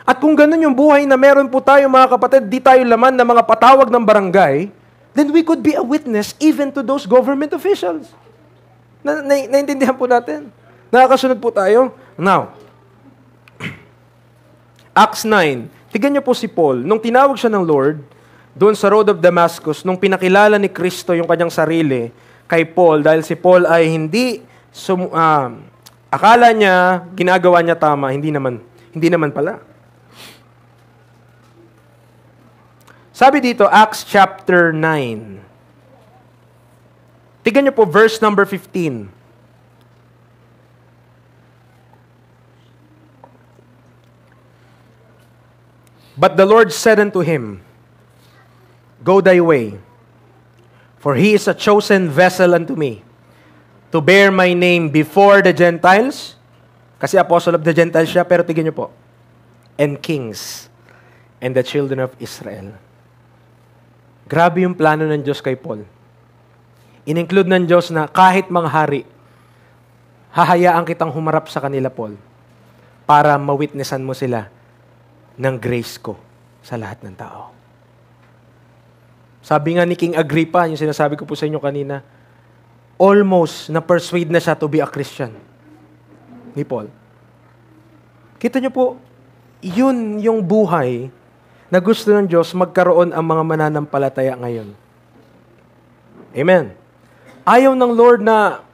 At kung ganun yung buhay na meron po tayo mga kapatid, di tayo laman ng mga patawag ng barangay, then we could be a witness even to those government officials. Naintindihan po natin. Nakakasunod po tayo. Now, Acts 9. Tignan niyo po si Paul. Nung tinawag siya ng Lord, doon sa road of Damascus, nung pinakilala ni Kristo yung kanyang sarili kay Paul, dahil si Paul ay hindi, akala niya, ginagawa niya tama, hindi naman pala. Sabi dito, Acts chapter 9. Tignan niyo po verse number 15. But the Lord said unto him, Go thy way, for he is a chosen vessel unto me, to bear my name before the Gentiles. Kasi apostle of the Gentiles siya, pero tignan niyo po. And kings, and the children of Israel. Grabe yung plano ng Diyos kay Paul. In-include ng Diyos na kahit mga hari, hahayaan kitang humarap sa kanila, Paul, para mawitnessan mo sila ng grace ko sa lahat ng tao. Sabi nga ni King Agrippa, yung sinasabi ko po sa inyo kanina, almost na-persuade na siya to be a Christian. Ni Paul. Kita niyo po, yun yung buhay na gusto ng Diyos magkaroon ang mga mananampalataya ngayon. Amen. Ayaw ng Lord na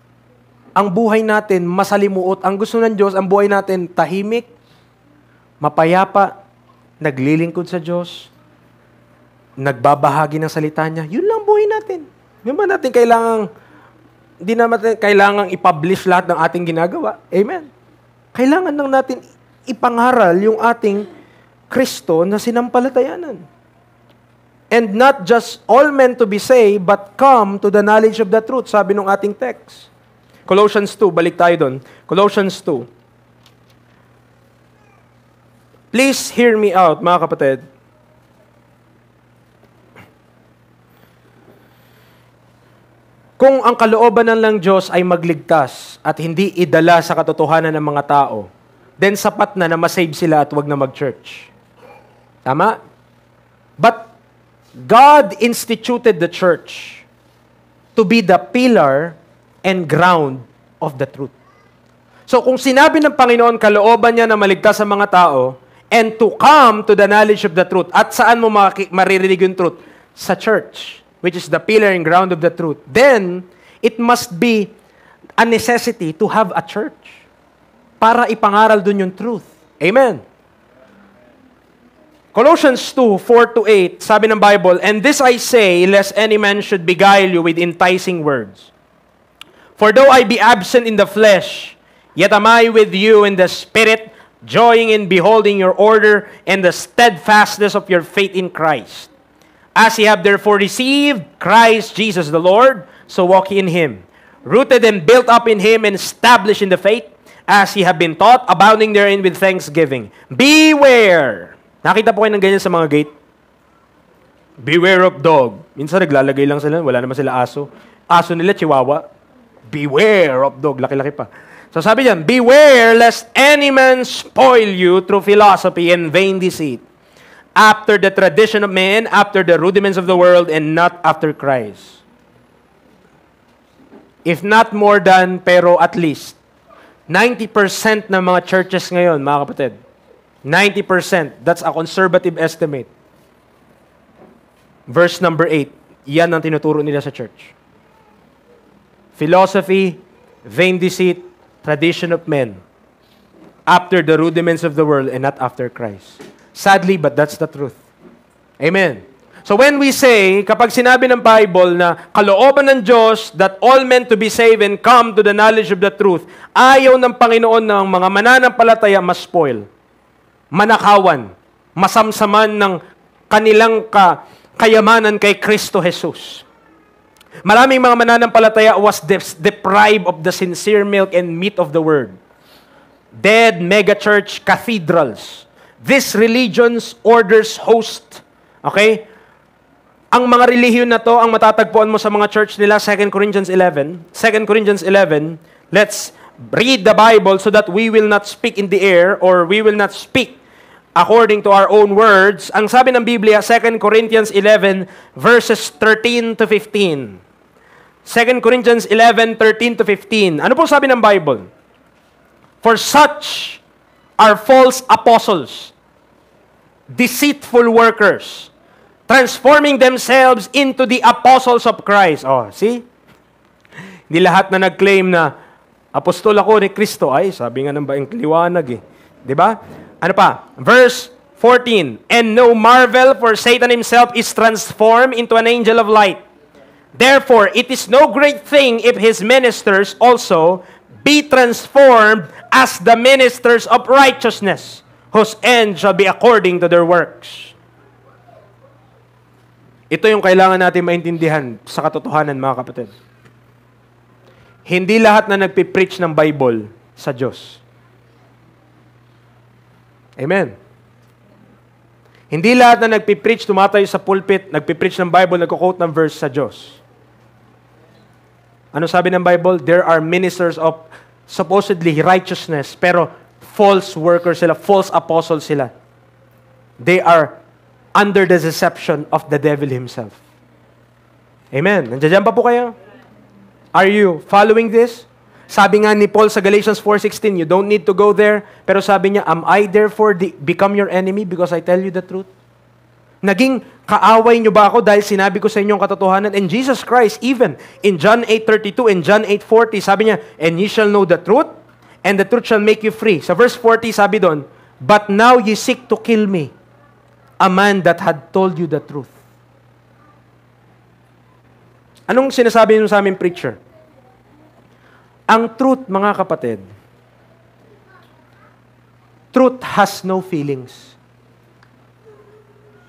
ang buhay natin masalimuot. Ang gusto ng Diyos, ang buhay natin tahimik, mapayapa, naglilingkod sa Diyos, nagbabahagi ng salita niya. Yun lang buhay natin. Hindi naman natin kailangang i-publish lahat ng ating ginagawa. Amen. Kailangan lang natin ipangaral yung ating Kristo na sinampalatayanan. And not just all men to be saved, but come to the knowledge of the truth, sabi ng ating text. Colossians 2, balik tayo doon. Colossians 2. Please hear me out, mga kapatid. Kung ang kalooban ng Diyos ay magligtas at hindi idala sa katotohanan ng mga tao, then sapat na masave sila at wag na mag-church. Tama? But God instituted the church to be the pillar and ground of the truth. So kung sinabi ng Panginoon, kalooban niya na maligtas sa mga tao and to come to the knowledge of the truth, at saan mo maririnig yung truth? Sa church, which is the pillar and ground of the truth. Then, it must be a necessity to have a church para ipangaral dun yung truth. Amen. Colossians 2, 4-8, sabi ng Bible, And this I say, lest any man should beguile you with enticing words. For though I be absent in the flesh, yet am I with you in the spirit, joying in beholding your order and the steadfastness of your faith in Christ. As ye have therefore received Christ Jesus the Lord, so walk ye in Him, rooted and built up in Him and established in the faith, as ye have been taught, abounding therein with thanksgiving. Beware! Nakita po kayo ng ganyan sa mga gate? Beware of dog. Minsan naglalagay lang sila, wala naman sila aso. Aso nila, chihuahua. Beware of dog. Laki-laki pa. So sabi diyan, beware lest any man spoil you through philosophy and vain deceit, after the tradition of men, after the rudiments of the world, and not after Christ. If not more than, pero at least, 90% ng mga churches ngayon, mga kapatid, 90%, that's a conservative estimate. Verse number 8, yan ang tinuturo nila sa church. Philosophy, vain deceit, tradition of men, after the rudiments of the world and not after Christ. Sadly, but that's the truth. Amen. So when we say, kapag sinabi ng Bible na kalooban ng Diyos that all men to be saved and come to the knowledge of the truth, ayaw ng Panginoon ng mga mananampalataya ma-spoil, manakawan, masamsaman ng kanilang kayamanan kay Kristo Jesus. Maraming mga mananampalataya was deprived of the sincere milk and meat of the Word. Dead megachurch cathedrals. These religions, orders, host. Okay? Ang mga relihiyon na to, ang matatagpuan mo sa mga church nila, 2 Corinthians 11. 2 Corinthians 11, let's read the Bible so that we will not speak in the air or we will not speak according to our own words. Ang sabi ng Biblia, 2 Corinthians 11, verses 13 to 15. 2 Corinthians 11, 13 to 15. Ano po sabi ng Bible? For such are false apostles, deceitful workers, transforming themselves into the apostles of Christ. Oh, see? Hindi lahat na nag-claim na apostol ako ni Kristo. Ay, sabi nga ng baing liwanag eh. Diba? Ano pa? Verse 14. And no marvel, for Satan himself is transformed into an angel of light. Therefore, it is no great thing if his ministers also be transformed as the ministers of righteousness, whose end shall be according to their works. Ito yung kailangan natin maintindihan sa katotohanan, mga kapatid. Hindi lahat na nagpipreach ng Bible sa Diyos. Amen. Hindi lahat na nagpipreach, tumatayo sa pulpit, nagpipreach ng Bible, nagko-quote ng verse sa Diyos. Ano sabi ng Bible? There are ministers of supposedly righteousness, pero false workers sila, false apostles sila. They are under the deception of the devil himself. Amen. Nandiyan pa po kayo? Are you following this? Sabi nga ni Paul sa Galatians 4:16, you don't need to go there. Pero sabi niya, am I therefore become your enemy because I tell you the truth? Naging kaaway niyo ba ako dahil sinabi ko sa inyo ang katotohanan? And Jesus Christ, even in John 8:32 and John 8:40, sabi niya, and ye shall know the truth, and the truth shall make you free. Sa verse 40, sabi doon, but now ye seek to kill me, a man that had told you the truth. Anong sinasabi niyo sa aming preacher? Ang truth, mga kapatid, truth has no feelings.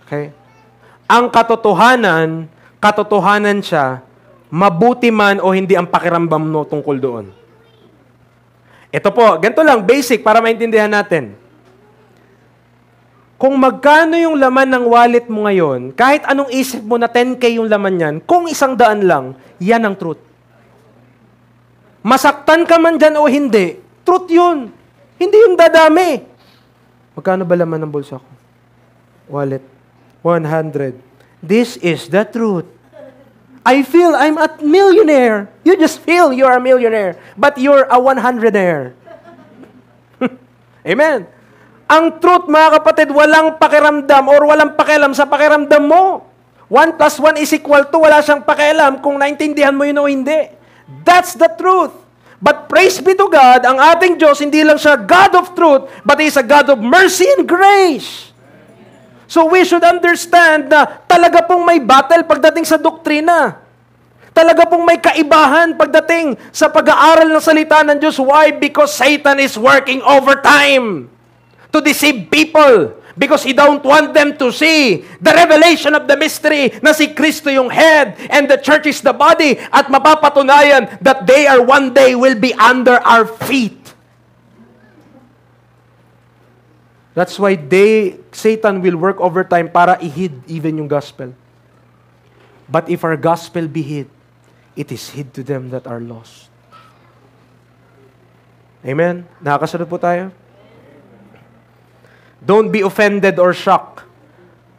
Okay? Ang katotohanan, katotohanan siya, mabuti man o hindi ang pakiramdam mo tungkol doon. Ito po, ganito lang, basic para maintindihan natin. Kung magkano yung laman ng wallet mo ngayon, kahit anong isip mo na 10K yung laman yan, kung 100 lang, yan ang truth. Masaktan ka man dyan o hindi, truth yun. Hindi yung dadami. Magkano ba laman ng bulsa ko? Wallet. 100. This is the truth. I feel I'm a millionaire. You just feel you're a millionaire. But you're a 100-aire. Amen. Ang truth, mga kapatid, walang pakiramdam or walang pakialam sa pakiramdam mo. 1 plus 1 is equal to, wala siyang pakialam kung naintindihan mo yun o hindi. That's the truth. But praise be to God, ang ating Diyos, hindi lang siya God of truth, but He is a God of mercy and grace. So we should understand na talaga pong may battle pagdating sa doktrina. Talaga pong may kaibahan pagdating sa pag-aaral ng salita ng Diyos. Why? Because Satan is working overtime to deceive people. Because he don't want them to see the revelation of the mystery na si Kristo yung head and the church is the body at mapapatunayan that they are one day will be under our feet. That's why Satan will work overtime para i-hid even yung gospel. But if our gospel be hid, it is hid to them that are lost. Amen? Nakakasunod po tayo? Don't be offended or shocked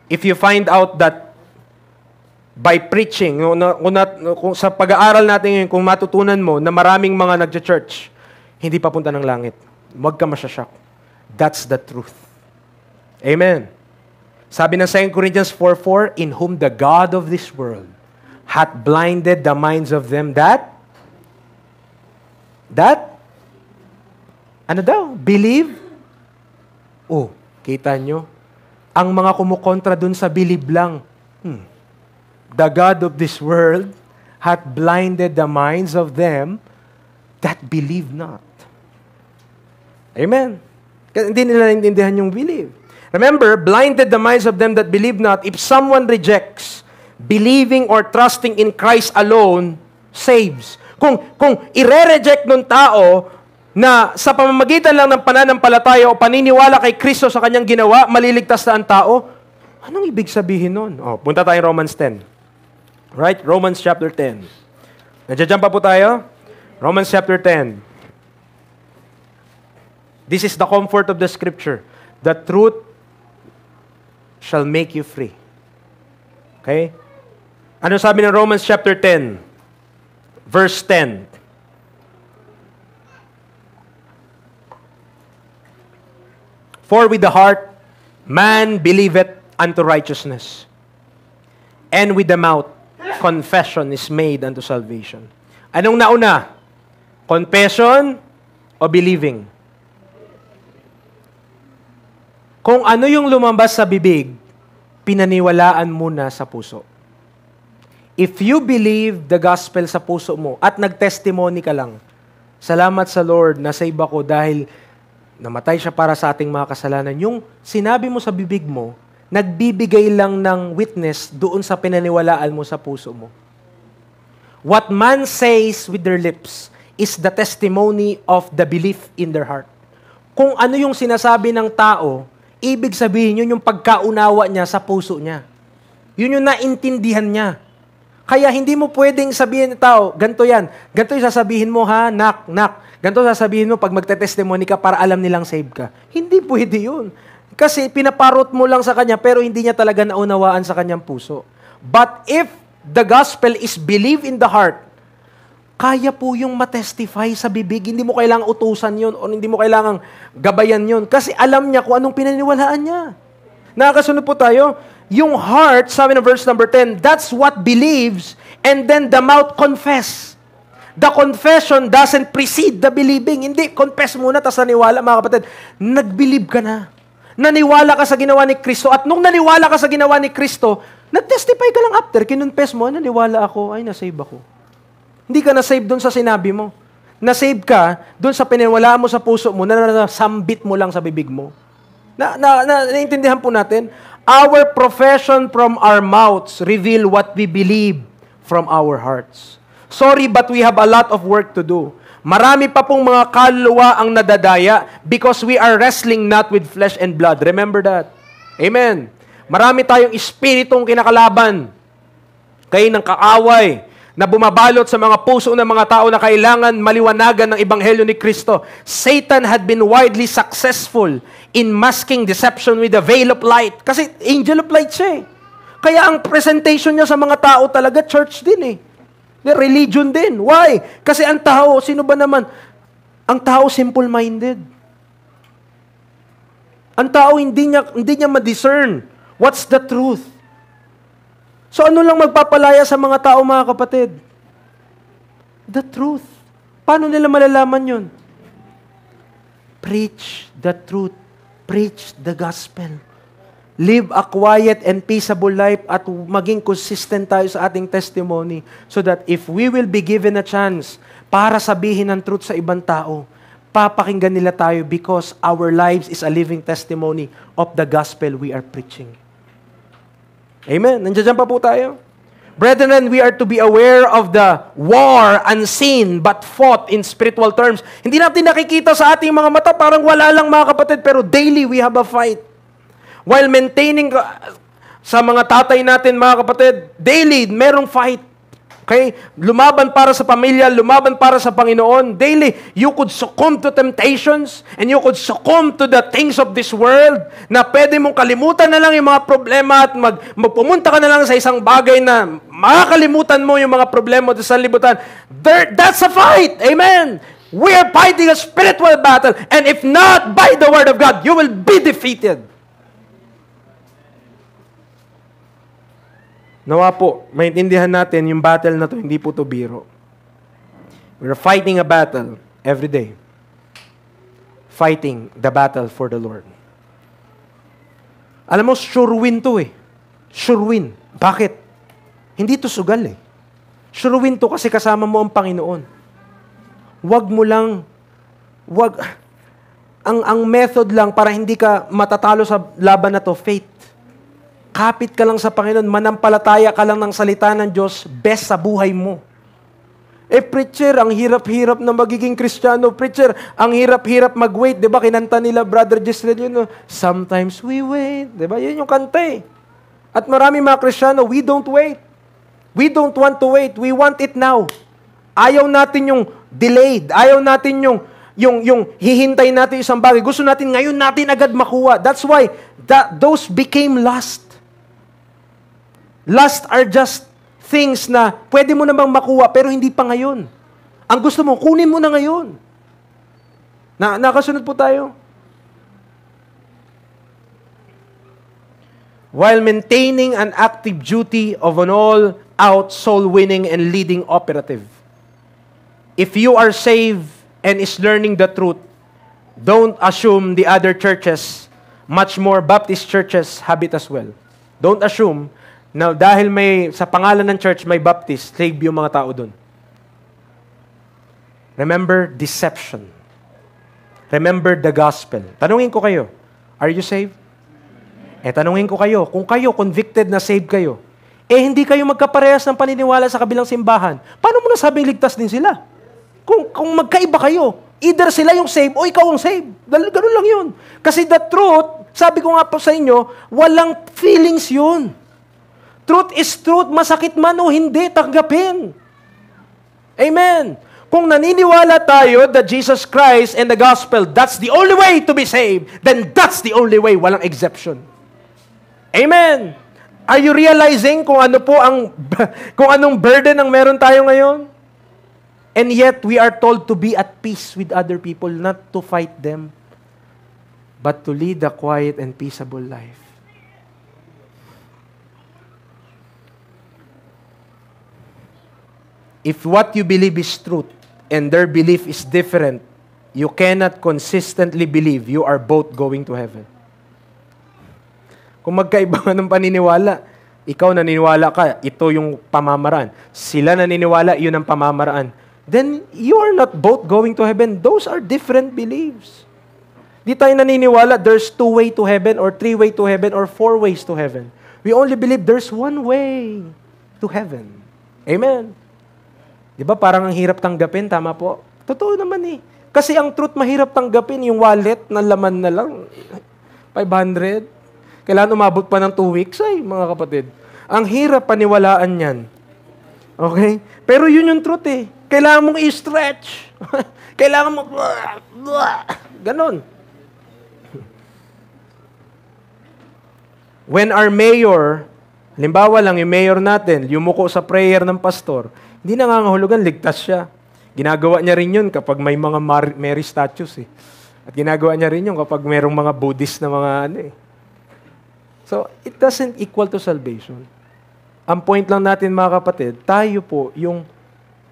if you find out that by preaching, kung sa pag-aaral natin ngayon, kung matutunan mo na maraming mga nagcha-church, hindi papunta ng langit. Huwag ka masya-shock. That's the truth. Amen. Sabi ng 2 Corinthians 4:4, in whom the God of this world hath blinded the minds of them that ano daw? Believe? Oh, kita nyo? Ang mga kumukontra dun sa believe lang. The God of this world hath blinded the minds of them that believe not. Amen. Kasi hindi nila naintindihan yung believe. Remember, blinded the minds of them that believe not. If someone rejects believing or trusting in Christ alone, saves. Kung ire-reject ng tao na sa pamamagitan lang ng pananampalataya o paniniwala kay Kristo sa kanyang ginawa, maliligtas na ang tao, anong ibig sabihin nun? Punta tayo Romans 10. Right? Romans chapter 10. Nandiyan pa po tayo? Romans chapter 10. This is the comfort of the Scripture. The truth shall make you free. Okay? Ano sabi ng Romans chapter 10? Verse 10. For with the heart man believeth unto righteousness, and with the mouth confession is made unto salvation. Anong nauna? Confession o believing? Kung ano yung lumabas sa bibig, pinaniwalaan muna sa puso. If you believe the gospel sa puso mo at nag-testimony ka lang, salamat sa Lord, na-save ako dahil namatay siya para sa ating mga kasalanan. Yung sinabi mo sa bibig mo, nagbibigay lang ng witness doon sa pinaniwalaan mo sa puso mo. What man says with their lips is the testimony of the belief in their heart. Kung ano yung sinasabi ng tao, ibig sabihin yun yung pagkaunawa niya sa puso niya. Yun yung naintindihan niya. Kaya hindi mo pwedeng sabihin ng tao, ganito yan. Ganito yung sasabihin mo, ha? Nak. Ganito sasabihin mo pag magte-testimony ka para alam nilang save ka. Hindi pwede yun. Kasi pinaparot mo lang sa kanya pero hindi niya talaga naunawaan sa kanyang puso. But if the gospel is believed in the heart, kaya po yung matestify sa bibig. Hindi mo kailangang utusan yun o hindi mo kailangang gabayan yun. Kasi alam niya kung anong pinaniwalaan niya. Nakakasunod po tayo. Yung heart, sabi ng verse number 10, that's what believes, and then the mouth confess. The confession doesn't precede the believing. Hindi, confess muna, tapos naniwala, mga kapatid. Nag-believe ka na. Naniwala ka sa ginawa ni Kristo. At nung naniwala ka sa ginawa ni Kristo, nag-testify ka lang after. Kinonfess mo, naniwala ako, ay, nasave ako. Hindi ka na-save doon sa sinabi mo. Na-save ka doon sa pinaniwalaan mo sa puso mo, na nasambit mo lang sa bibig mo. Naintindihan po natin? Our profession from our mouths reveal what we believe from our hearts. Sorry, but we have a lot of work to do. Marami pa pong mga kaluluwa ang nadadaya because we are wrestling not with flesh and blood. Remember that. Amen. Marami tayong espiritong kinakalaban. Kayo ng kaaway na bumabalot sa mga puso ng mga tao na kailangan maliwanagan ng Ebanghelyo ni Kristo. Satan had been widely successful in masking deception with the veil of light. Kasi angel of light siya eh. Kaya ang presentation niya sa mga tao talaga, church din eh. Religion din. Why? Kasi ang tao, sino ba naman? Ang tao simple-minded. Ang tao hindi niya ma-discern what's the truth. So ano lang magpapalaya sa mga tao, mga kapatid? The truth. Paano nila malalaman yun? Preach the truth. Preach the gospel. Live a quiet and peaceable life at maging consistent tayo sa ating testimony so that if we will be given a chance para sabihin ang truth sa ibang tao, papakinggan nila tayo because our lives is a living testimony of the gospel we are preaching. Amen. Nandiyan pa po tayo. Brethren, we are to be aware of the war unseen but fought in spiritual terms. Hindi natin nakikita sa ating mga mata, parang wala lang mga kapatid, pero daily we have a fight. While maintaining sa mga tatay natin, mga kapatid, daily, merong fight. Okay? Lumaban para sa pamilya, lumaban para sa Panginoon. Daily, you could succumb to temptations and you could succumb to the things of this world na pwede mong kalimutan na lang yung mga problema at magpumunta ka na lang sa isang bagay na makakalimutan mo yung mga problema sa libutan. That's a fight. Amen. We are fighting a spiritual battle, and if not by the Word of God, you will be defeated. Nawa po, maintindihan natin yung battle na to, hindi po to biro. We're fighting a battle every day. Fighting the battle for the Lord. Alam mo, sure win to eh. Sure win. Bakit? Hindi to sugal eh. Sure win to kasi kasama mo ang Panginoon. Wag mo lang, ang method lang para hindi ka matatalo sa laban na to, faith. Kapit ka lang sa Panginoon, manampalataya ka lang ng salita ng Diyos, best sa buhay mo. Preacher, ang hirap-hirap na magiging Kristiyano. Preacher, ang hirap-hirap mag-wait. Diba, kinanta nila, Brother Gisred, yun, sometimes we wait. Diba, yun yung kanta eh. At marami mga Kristiyano, we don't wait. We don't want to wait. We want it now. Ayaw natin yung delayed. Ayaw natin yung hihintay natin isang bagay. Gusto natin ngayon natin agad makuha. That's why those became lust. Lust are just things na pwede mo namang makuha pero hindi pa ngayon. Ang gusto mo, kunin mo na ngayon. Nakasunod po tayo. While maintaining an active duty of an all-out soul-winning and leading operative. If you are saved and is learning the truth, don't assume the other churches, much more Baptist churches, have it as well. Don't assume na dahil sa pangalan ng church may Baptist, slave yung mga tao doon. Remember deception. Remember the gospel. Tanungin ko kayo, are you saved? Tanungin ko kayo, kung kayo convicted na saved kayo, hindi kayo magkaparehas ng paniniwala sa kabilang simbahan, paano mo nasabing ligtas din sila? Kung magkaiba kayo, either sila yung saved o ikaw ang saved. Ganun lang yun. Kasi the truth, sabi ko nga po sa inyo, walang feelings yun. Truth is truth, masakit man o hindi, tanggapin. Amen. Kung naniniwala tayo that Jesus Christ and the gospel, that's the only way to be saved, then that's the only way, walang exception. Amen. Are you realizing kung ano po kung anong burden ang meron tayo ngayon? And yet, we are told to be at peace with other people, not to fight them, but to lead a quiet and peaceable life. If what you believe is truth and their belief is different, you cannot consistently believe you are both going to heaven. Kung magkaiba ka ng paniniwala, ikaw naniniwala ka, ito yung pamamaraan. Sila naniniwala, yun ang pamamaraan. Then you are not both going to heaven. Those are different beliefs. Di tayo naniniwala there's 2 way to heaven or 3 way to heaven or 4 ways to heaven. We only believe there's 1 way to heaven. Amen. Di ba parang ang hirap tanggapin? Tama po. Totoo naman eh. Kasi ang truth mahirap tanggapin, yung wallet na laman na lang, 500. Kailangan umabot pa ng 2 weeks ay, mga kapatid. Ang hirap paniwalaan yan. Okay? Pero yun yung truth eh. Kailangan mong i-stretch. Kailangan mo, ganon. When our mayor, halimbawa lang yung mayor natin, yumuko sa prayer ng pastor, hindi nangangahulugan, ligtas siya. Ginagawa niya rin yun kapag may mga Mary statues eh. At ginagawa niya rin yun kapag mayroong mga Buddhist na mga ano eh. So, it doesn't equal to salvation. Ang point lang natin mga kapatid, tayo po yung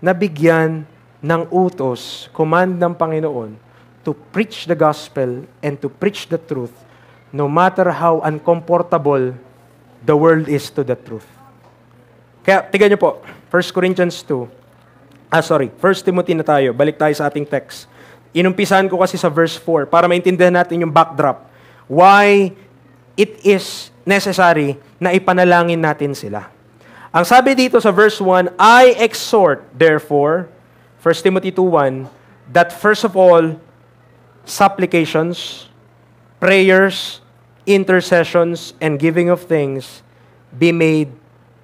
nabigyan ng utos, command ng Panginoon to preach the gospel and to preach the truth no matter how uncomfortable the world is to the truth. Kaya, tignan niyo po, 1 Corinthians 2, 1 Timothy na tayo, balik tayo sa ating text. Inumpisahan ko kasi sa verse 4 para maintindihan natin yung backdrop. Why it is necessary na ipanalangin natin sila. Ang sabi dito sa verse 1, I exhort, therefore, 1 Timothy 2:1, that first of all, supplications, prayers, intercessions, and giving of thanks be made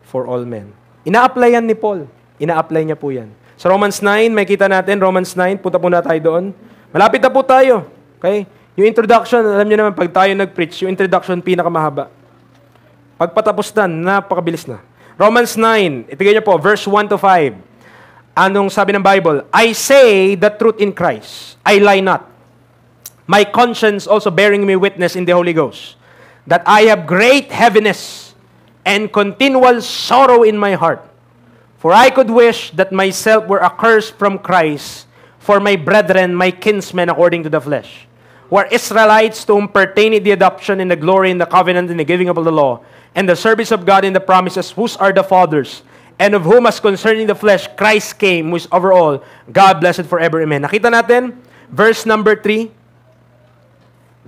for all men. Ina-applyan ni Paul. Ina-apply niya po yan. Sa Romans 9, may kita natin, Romans 9, punta po na tayo doon. Malapit na po tayo. Okay? Yung introduction, alam niyo naman, pag tayo nag-preach, yung introduction pinakamahaba. Pagpatapos na, napakabilis na. Romans 9, itigay niyo po, verse 1 to 5. Anong sabi ng Bible? I say the truth in Christ. I lie not. My conscience also bearing me witness in the Holy Ghost, that I have great heaviness and continual sorrow in my heart. For I could wish that myself were accursed from Christ for my brethren, my kinsmen according to the flesh, who are Israelites, to whom pertain the adoption and the glory and the covenant and the giving of the law, and the service of God and the promises, whose are the fathers, and of whom, as concerning the flesh, Christ came, who is over all, God blessed forever. Amen. Nakita natin, verse number 3.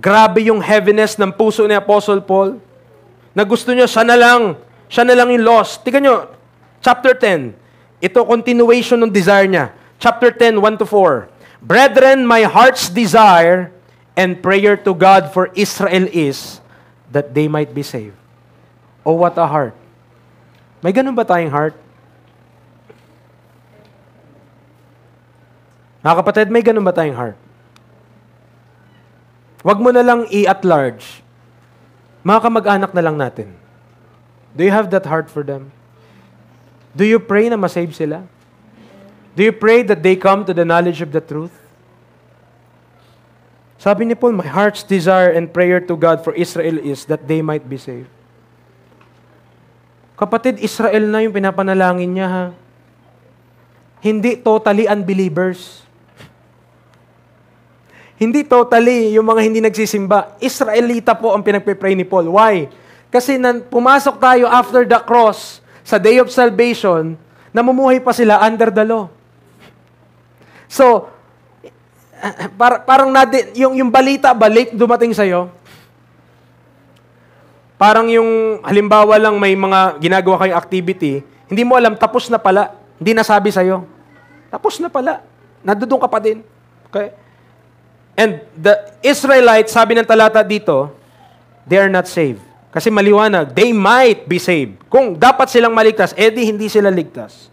Grabe yung heaviness ng puso ni Apostle Paul, na gusto niya, siya na lang yung lost. Tingnan nyo, chapter 10. Ito, continuation ng desire niya. Chapter 10, 1 to 4. Brethren, my heart's desire and prayer to God for Israel is that they might be saved. Oh, what a heart. May ganun ba tayong heart? Mga kapatid, may ganun ba tayong heart? Huwag mo na lang i-at large. Mga kamag-anak na lang natin. Do you have that heart for them? Do you pray na masave sila? Do you pray that they come to the knowledge of the truth? Sabi ni Paul, my heart's desire and prayer to God for Israel is that they might be saved. Kapatid, Israel na yung pinapanalangin niya, ha? Hindi totally unbelievers. Hindi totally yung mga hindi nagsisimba. Israelita po ang pinagpipray ni Paul. Why? Kasi pumasok tayo after the cross, sa day of salvation, namumuhay pa sila under the law. So, parang yung balita balik dumating sa'yo, parang yung halimbawa lang may mga ginagawa kayong activity, hindi mo alam, tapos na pala. Hindi nasabi sa'yo. Tapos na pala. Nadudong ka pa din. Okay? And the Israelites, sabi ng talata dito, they are not saved. Kasi maliwanag, they might be saved. Kung dapat silang maligtas, edi hindi sila ligtas.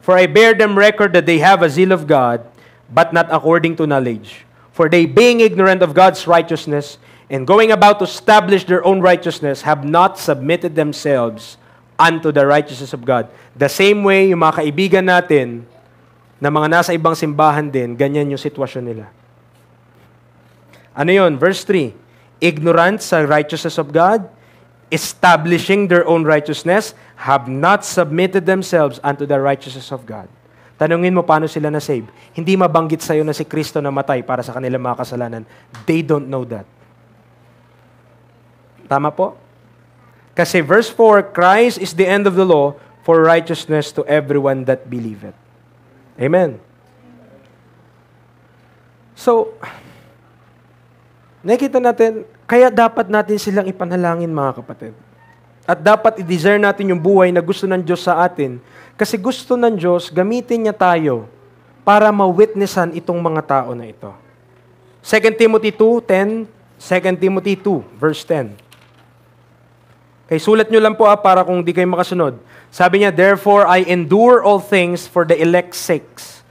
For I bear them record that they have a zeal of God, but not according to knowledge. For they, being ignorant of God's righteousness, and going about to establish their own righteousness, have not submitted themselves unto the righteousness of God. The same way, yung mga kaibigan natin, na mga nasa ibang simbahan din, ganyan yung sitwasyon nila. Ano yun? Verse 3, ignorant sa righteousness of God, establishing their own righteousness, have not submitted themselves unto the righteousness of God. Tanungin mo paano sila na-save. Hindi mabanggit sa'yo na si Kristo namatay para sa kanilang mga kasalanan. They don't know that. Tama po? Kasi verse 4, Christ is the end of the law for righteousness to everyone that believeth. Amen. So, nakikita natin, kaya dapat natin silang ipanalangin, mga kapatid. At dapat i-desire natin yung buhay na gusto ng Diyos sa atin. Kasi gusto ng Diyos, gamitin niya tayo para ma-witnessan itong mga tao na ito. 2 Timothy 2:10, 2 Timothy 2, verse 10. Okay, sulat nyo lang po para kung di kayo makasunod. Sabi niya, therefore I endure all things for the elect's sakes,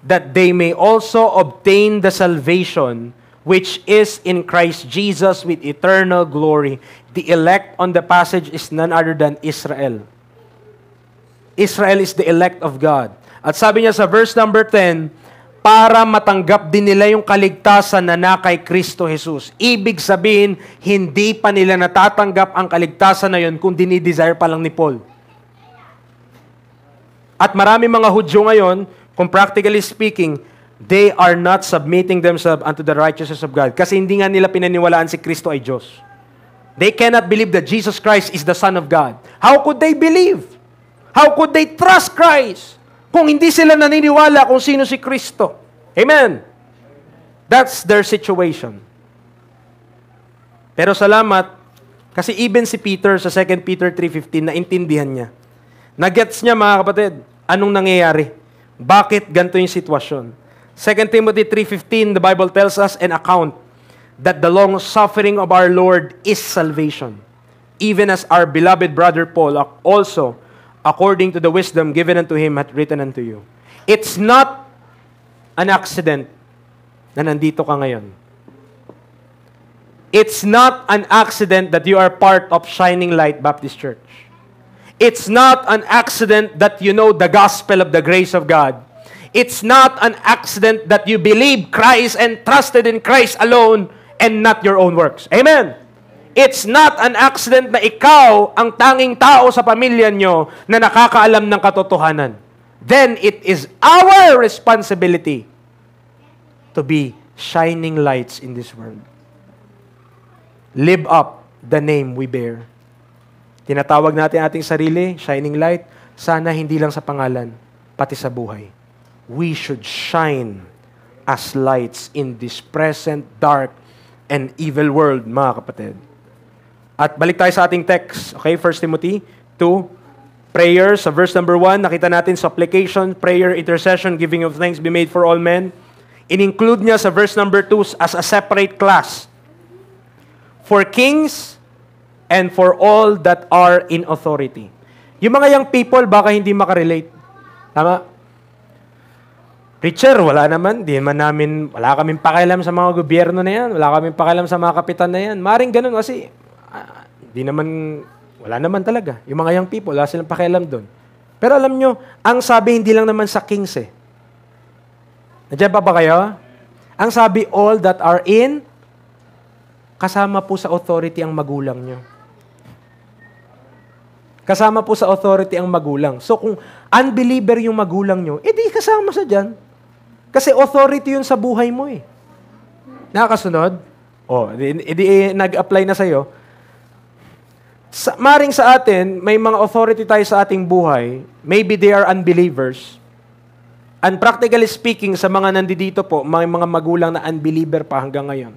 that they may also obtain the salvation which is in Christ Jesus with eternal glory. The elect on the passage is none other than Israel. Israel is the elect of God. At sabi niya sa verse number 10, para matanggap din nila yung kaligtasan na kay Kristo Jesus. Ibig sabihin, hindi pa nila natatanggap ang kaligtasan na yun kung dinidesire pa lang ni Paul. At marami mga Hudyo ngayon, kung practically speaking, they are not submitting themselves unto the righteousness of God. Kasi hindi nga nila pinaniwalaan si Kristo ay Diyos. They cannot believe that Jesus Christ is the Son of God. How could they believe? How could they trust Christ kung hindi sila naniniwala kung sino si Kristo? Amen. That's their situation. Pero salamat, kasi even si Peter sa 2 Peter 3:15, naintindihan niya. Nagets niya, mga kapatid, anong nangyayari? Bakit ganito yung sitwasyon? 2 Timothy 3:15, the Bible tells us an account that the long suffering of our Lord is salvation. Even as our beloved brother Paul also according to the wisdom given unto him, hath written unto you. It's not an accident na nandito ka ngayon. It's not an accident that you are part of Shining Light Baptist Church. It's not an accident that you know the gospel of the grace of God. It's not an accident that you believe Christ and trusted in Christ alone and not your own works. Amen. It's not an accident na ikaw ang tanging tao sa pamilya nyo na nakakaalam ng katotohanan. Then it is our responsibility to be shining lights in this world. Live up the name we bear. Tinatawag natin ating sarili, shining light, sana hindi lang sa pangalan, pati sa buhay. We should shine as lights in this present dark and evil world, mga kapatid. At balik tayo sa ating text. Okay, 1 Timothy 2. Prayer, sa verse number 1, nakita natin supplication, prayer, intercession, giving of thanks be made for all men. In-include niya sa verse number 2 as a separate class. For kings and for all that are in authority. Yung mga young people, baka hindi makarelate. Tama? Preacher, wala naman. Wala kaming pakialam sa mga gobyerno na yan. Wala kaming pakialam sa mga kapitan na yan. Maring ganun kasi, wala naman talaga. Yung mga young people, wala silang pakialam doon. Pero alam nyo, ang sabi hindi lang naman sa kings eh. Nandiyan pa ba kayo? Ang sabi, all that are in, kasama po sa authority ang magulang nyo. Kasama po sa authority ang magulang. So kung unbeliever yung magulang nyo, edi kasama sa dyan. Kasi authority yun sa buhay mo eh. Nakakasunod? Edi nag-apply na sa'yo. Maring sa atin, may mga authority tayo sa ating buhay. Maybe they are unbelievers. And practically speaking, sa mga nandito po, may mga magulang na unbeliever pa hanggang ngayon.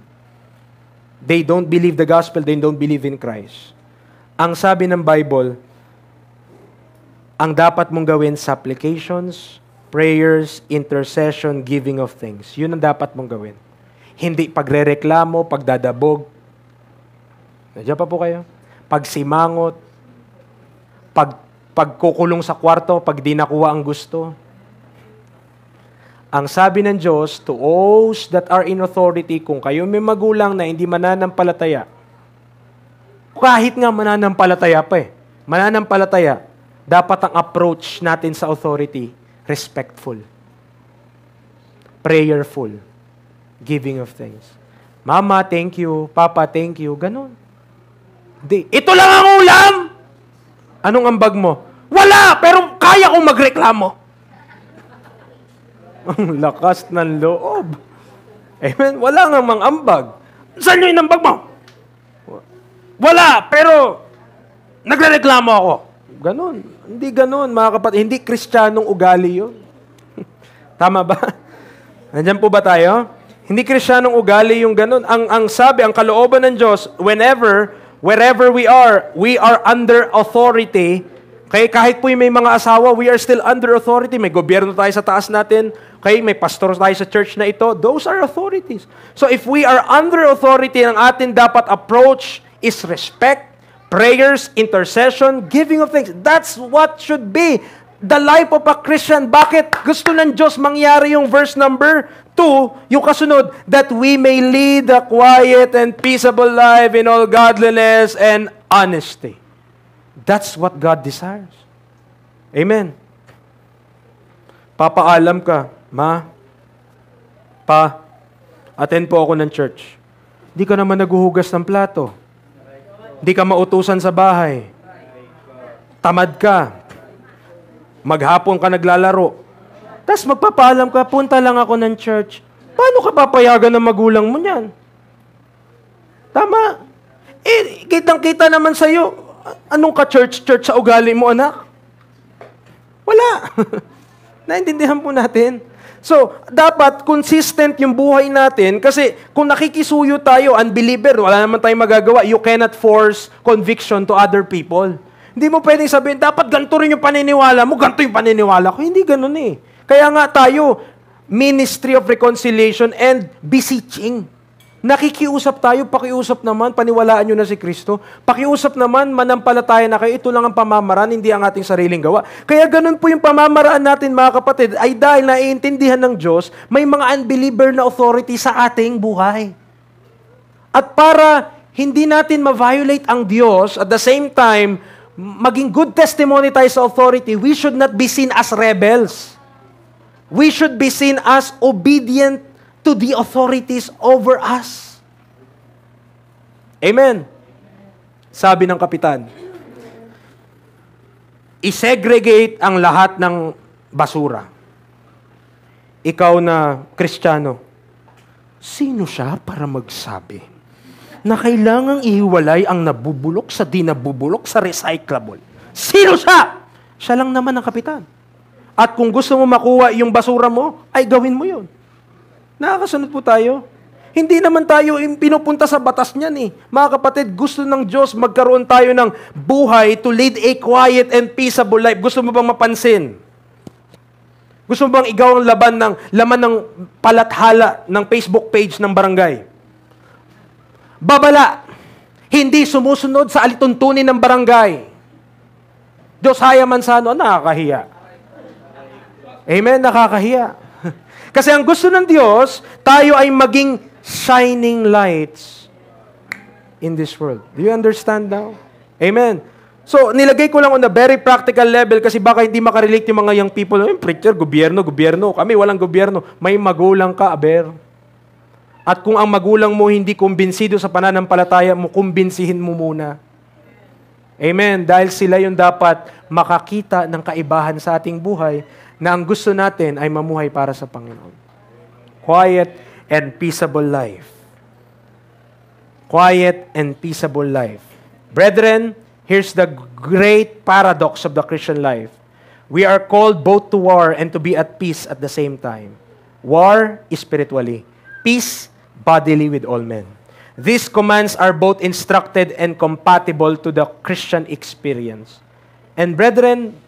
They don't believe the gospel, they don't believe in Christ. Ang sabi ng Bible, ang dapat mong gawin, supplications, prayers, intercession, giving of thanks. Yun ang dapat mong gawin. Hindi pagrereklamo, pagdadabog. Nandiyan pa po kayo? Pagsimangot, pagkukulong sa kwarto, pag di nakuha ang gusto. Ang sabi ng Diyos, to those that are in authority, kung kayo may magulang na hindi mananampalataya, kahit nga mananampalataya pa mananampalataya, dapat ang approach natin sa authority, respectful, prayerful, giving of thanks. Mama, thank you. Papa, thank you. Ganon. Di, ito lang ang ulam! Anong ambag mo? Wala! Pero kaya kong magreklamo. Ang lakas ng loob. Amen? Wala nga mang ambag. Saan yung ambag mo? Wala! Pero nagrereklamo ako. Ganon. Hindi ganon, mga kapatid. Hindi kristyanong ugali yun. Tama ba? Nandiyan po ba tayo? Hindi kristyanong ugali yung ganon. Ang sabi, ang kalooban ng Diyos, wherever we are under authority. Kaya kahit po may mga asawa, we are still under authority. May gobyerno tayo sa taas natin. Kaya may pastor tayo sa church na ito. Those are authorities. So if we are under authority, ang atin dapat approach is respect, prayers, intercession, giving of thanks. That's what should be the life of a Christian. Bakit gusto ng Diyos mangyari yung verse number 2, yung kasunod, that we may lead a quiet and peaceable life in all godliness and honesty. That's what God desires. Amen. Papaalam ka, ma, pa, attend po ako ng church. Di ka naman naguhugas ng plato. Di ka mautusan sa bahay. Tamad ka. Maghapon ka naglalaro. Tapos magpapaalam ka, punta lang ako ng church. Paano ka papayagan ng magulang mo niyan? Tama. Kitang-kita naman sa'yo. Anong ka-church sa ugali mo, anak? Wala. Naintindihan po natin. So, dapat consistent yung buhay natin kasi kung nakikisuyo tayo, unbeliever, wala naman tayong magagawa. You cannot force conviction to other people. Hindi mo pwedeng sabihin, dapat ganito rin yung paniniwala mo, ganito yung paniniwala ko. Hindi ganun eh. Kaya nga tayo, ministry of reconciliation and beseeching. Nakikiusap tayo, pakiusap naman, paniwalaan nyo na si Kristo. Pakiusap naman, manampalataya na kayo, ito lang ang pamamaraan, hindi ang ating sariling gawa. Kaya ganun po yung pamamaraan natin, mga kapatid, ay dahil naiintindihan ng Diyos, may mga unbeliever na authority sa ating buhay. At para hindi natin ma-violate ang Diyos, at the same time, maging good testimony tayo sa authority, we should not be seen as rebels. We should be seen as obedient to the authorities over us. Amen. Sabi ng kapitan, isegregate ang lahat ng basura. Ikaw na Kristiyano, sino siya para magsabi na kailangang ihiwalay ang nabubulok sa di nabubulok sa recyclable? Sino siya? Siya lang naman ang kapitan. At kung gusto mo makuha yung basura mo, ay gawin mo yun. Nakakasunod po tayo. Hindi naman tayo pinupunta sa batas niyan eh. Mga kapatid, gusto ng Diyos magkaroon tayo ng buhay to lead a quiet and peaceable life. Gusto mo bang mapansin? Gusto mo bang igaw ang laman ng palathala ng Facebook page ng barangay? Babala, hindi sumusunod sa alituntunin ng barangay. Diyos haya man sa ano, nakakahiya. Amen, nakakahiya. Kasi ang gusto ng Diyos, tayo ay maging shining lights in this world. Do you understand now? Amen. So, nilagay ko lang on a very practical level kasi baka hindi makarelate yung mga young people. Preacher, gobyerno. Kami walang gobyerno. May magulang ka, aber. At kung ang magulang mo hindi kumbinsido sa pananampalataya mo, kumbinsihin mo muna. Amen. Dahil sila yung dapat makakita ng kaibahan sa ating buhay na ang gusto natin ay mamuhay para sa Panginoon. Quiet and peaceable life. Quiet and peaceable life. Brethren, here's the great paradox of the Christian life. We are called both to war and to be at peace at the same time. War spiritually. Peace bodily with all men. These commands are both instructed and compatible to the Christian experience. And brethren,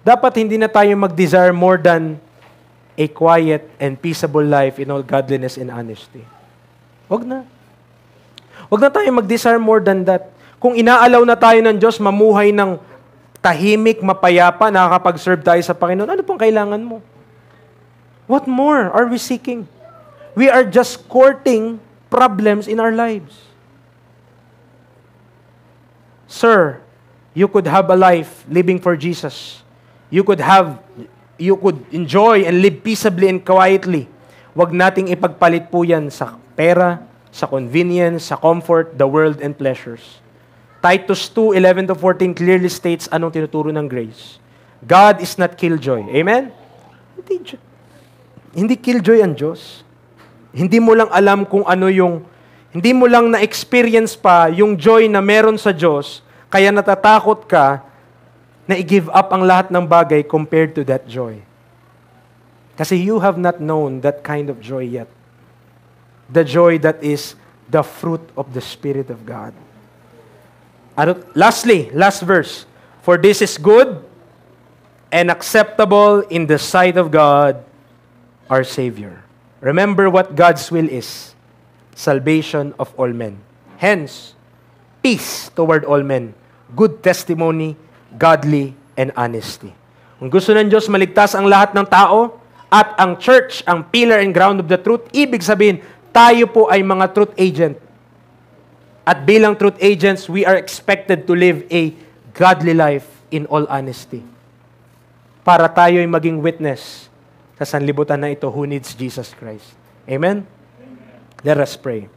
dapat hindi na tayo mag-desire more than a quiet and peaceable life in all godliness and honesty. Wag na. Wag na tayo mag-desire more than that. Kung inaalaw na tayo ng Diyos, mamuhay ng tahimik, mapayapa, nakakapag-serve tayo sa Panginoon, ano pong kailangan mo? What more are we seeking? We are just courting problems in our lives. Sir, you could have a life living for Jesus. You could enjoy and live peaceably and quietly. Huwag nating ipagpalit po yan sa pera, sa convenience, sa comfort, the world, and pleasures. Titus 2:11-14 clearly states anong tinuturo ng grace. God is not killjoy. Amen? Hindi killjoy ang Diyos. Hindi mo lang alam kung ano hindi mo lang na-experience pa yung joy na meron sa Diyos, kaya natatakot ka na i-give up ang lahat ng bagay compared to that joy. Kasi you have not known that kind of joy yet. The joy that is the fruit of the Spirit of God. Lastly, last verse. For this is good and acceptable in the sight of God, our Savior. Remember what God's will is. Salvation of all men. Hence, peace toward all men. Good testimony, godly, and honesty. Kung gusto ng Diyos maligtas ang lahat ng tao at ang church, ang pillar and ground of the truth, ibig sabihin, tayo po ay mga truth agent. At bilang truth agents, we are expected to live a godly life in all honesty. Para tayo ay maging witness sa sanlibutan na ito who needs Jesus Christ. Amen? Let us pray.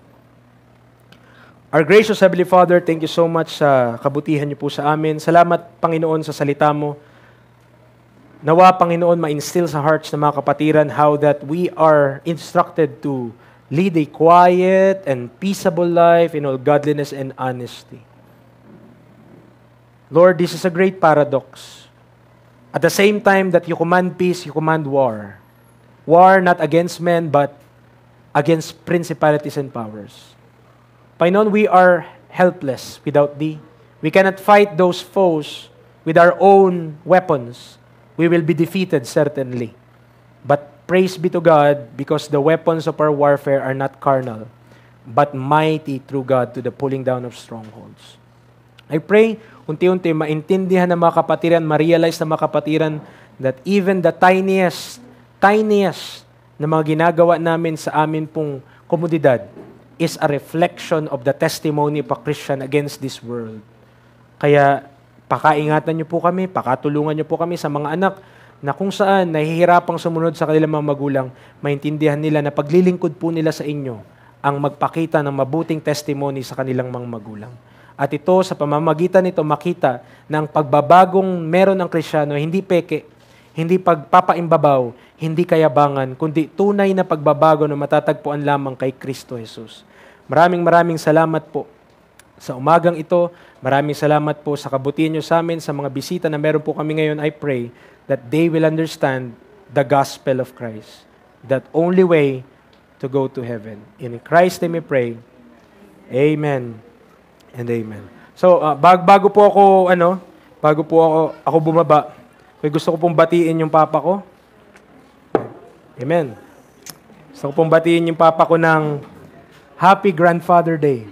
Our gracious Heavenly Father, thank you so much sa kabutihan niyo po sa amin. Salamat, Panginoon, sa salita mo. Nawa, Panginoon, ma-instill sa hearts ng mga kapatiran how that we are instructed to lead a quiet and peaceable life in all godliness and honesty. Lord, this is a great paradox. At the same time that you command peace, you command war. War not against men, but against principalities and powers. Panginoon, we are helpless without Thee. We cannot fight those foes with our own weapons. We will be defeated, certainly. But praise be to God, because the weapons of our warfare are not carnal. but mighty through God to the pulling down of strongholds. I pray, unti-unti maintindihan ng mga kapatiran, ma-realize ng mga kapatiran that even the tiniest na mga ginagawa namin sa amin pong komunidad is a reflection of the testimony of a Christian against this world. Kaya, pakaingatan niyo po kami, pakatulungan niyo po kami sa mga anak na kung saan nahihirapang sumunod sa kanilang mga magulang, maintindihan nila na paglilingkod po nila sa inyo ang magpakita ng mabuting testimony sa kanilang mga magulang. At ito, sa pamamagitan nito, makita na ang pagbabagong meron ng Kristiyano, hindi peke, hindi pagpapaimbabaw, hindi kayabangan, kundi tunay na pagbabago na matatagpuan lamang kay Kristo Jesus. Maraming salamat po sa umagang ito. Maraming salamat po sa kabutihan niyo sa amin, sa mga bisita na meron po kami ngayon. I pray that they will understand the gospel of Christ, that only way to go to heaven. In Christ's name we pray. Amen and amen. So, bago po ako bumaba, gusto ko pong batiin yung papa ko. Amen. Gusto ko pong batiin yung papa ko ng Happy Grandfather Day.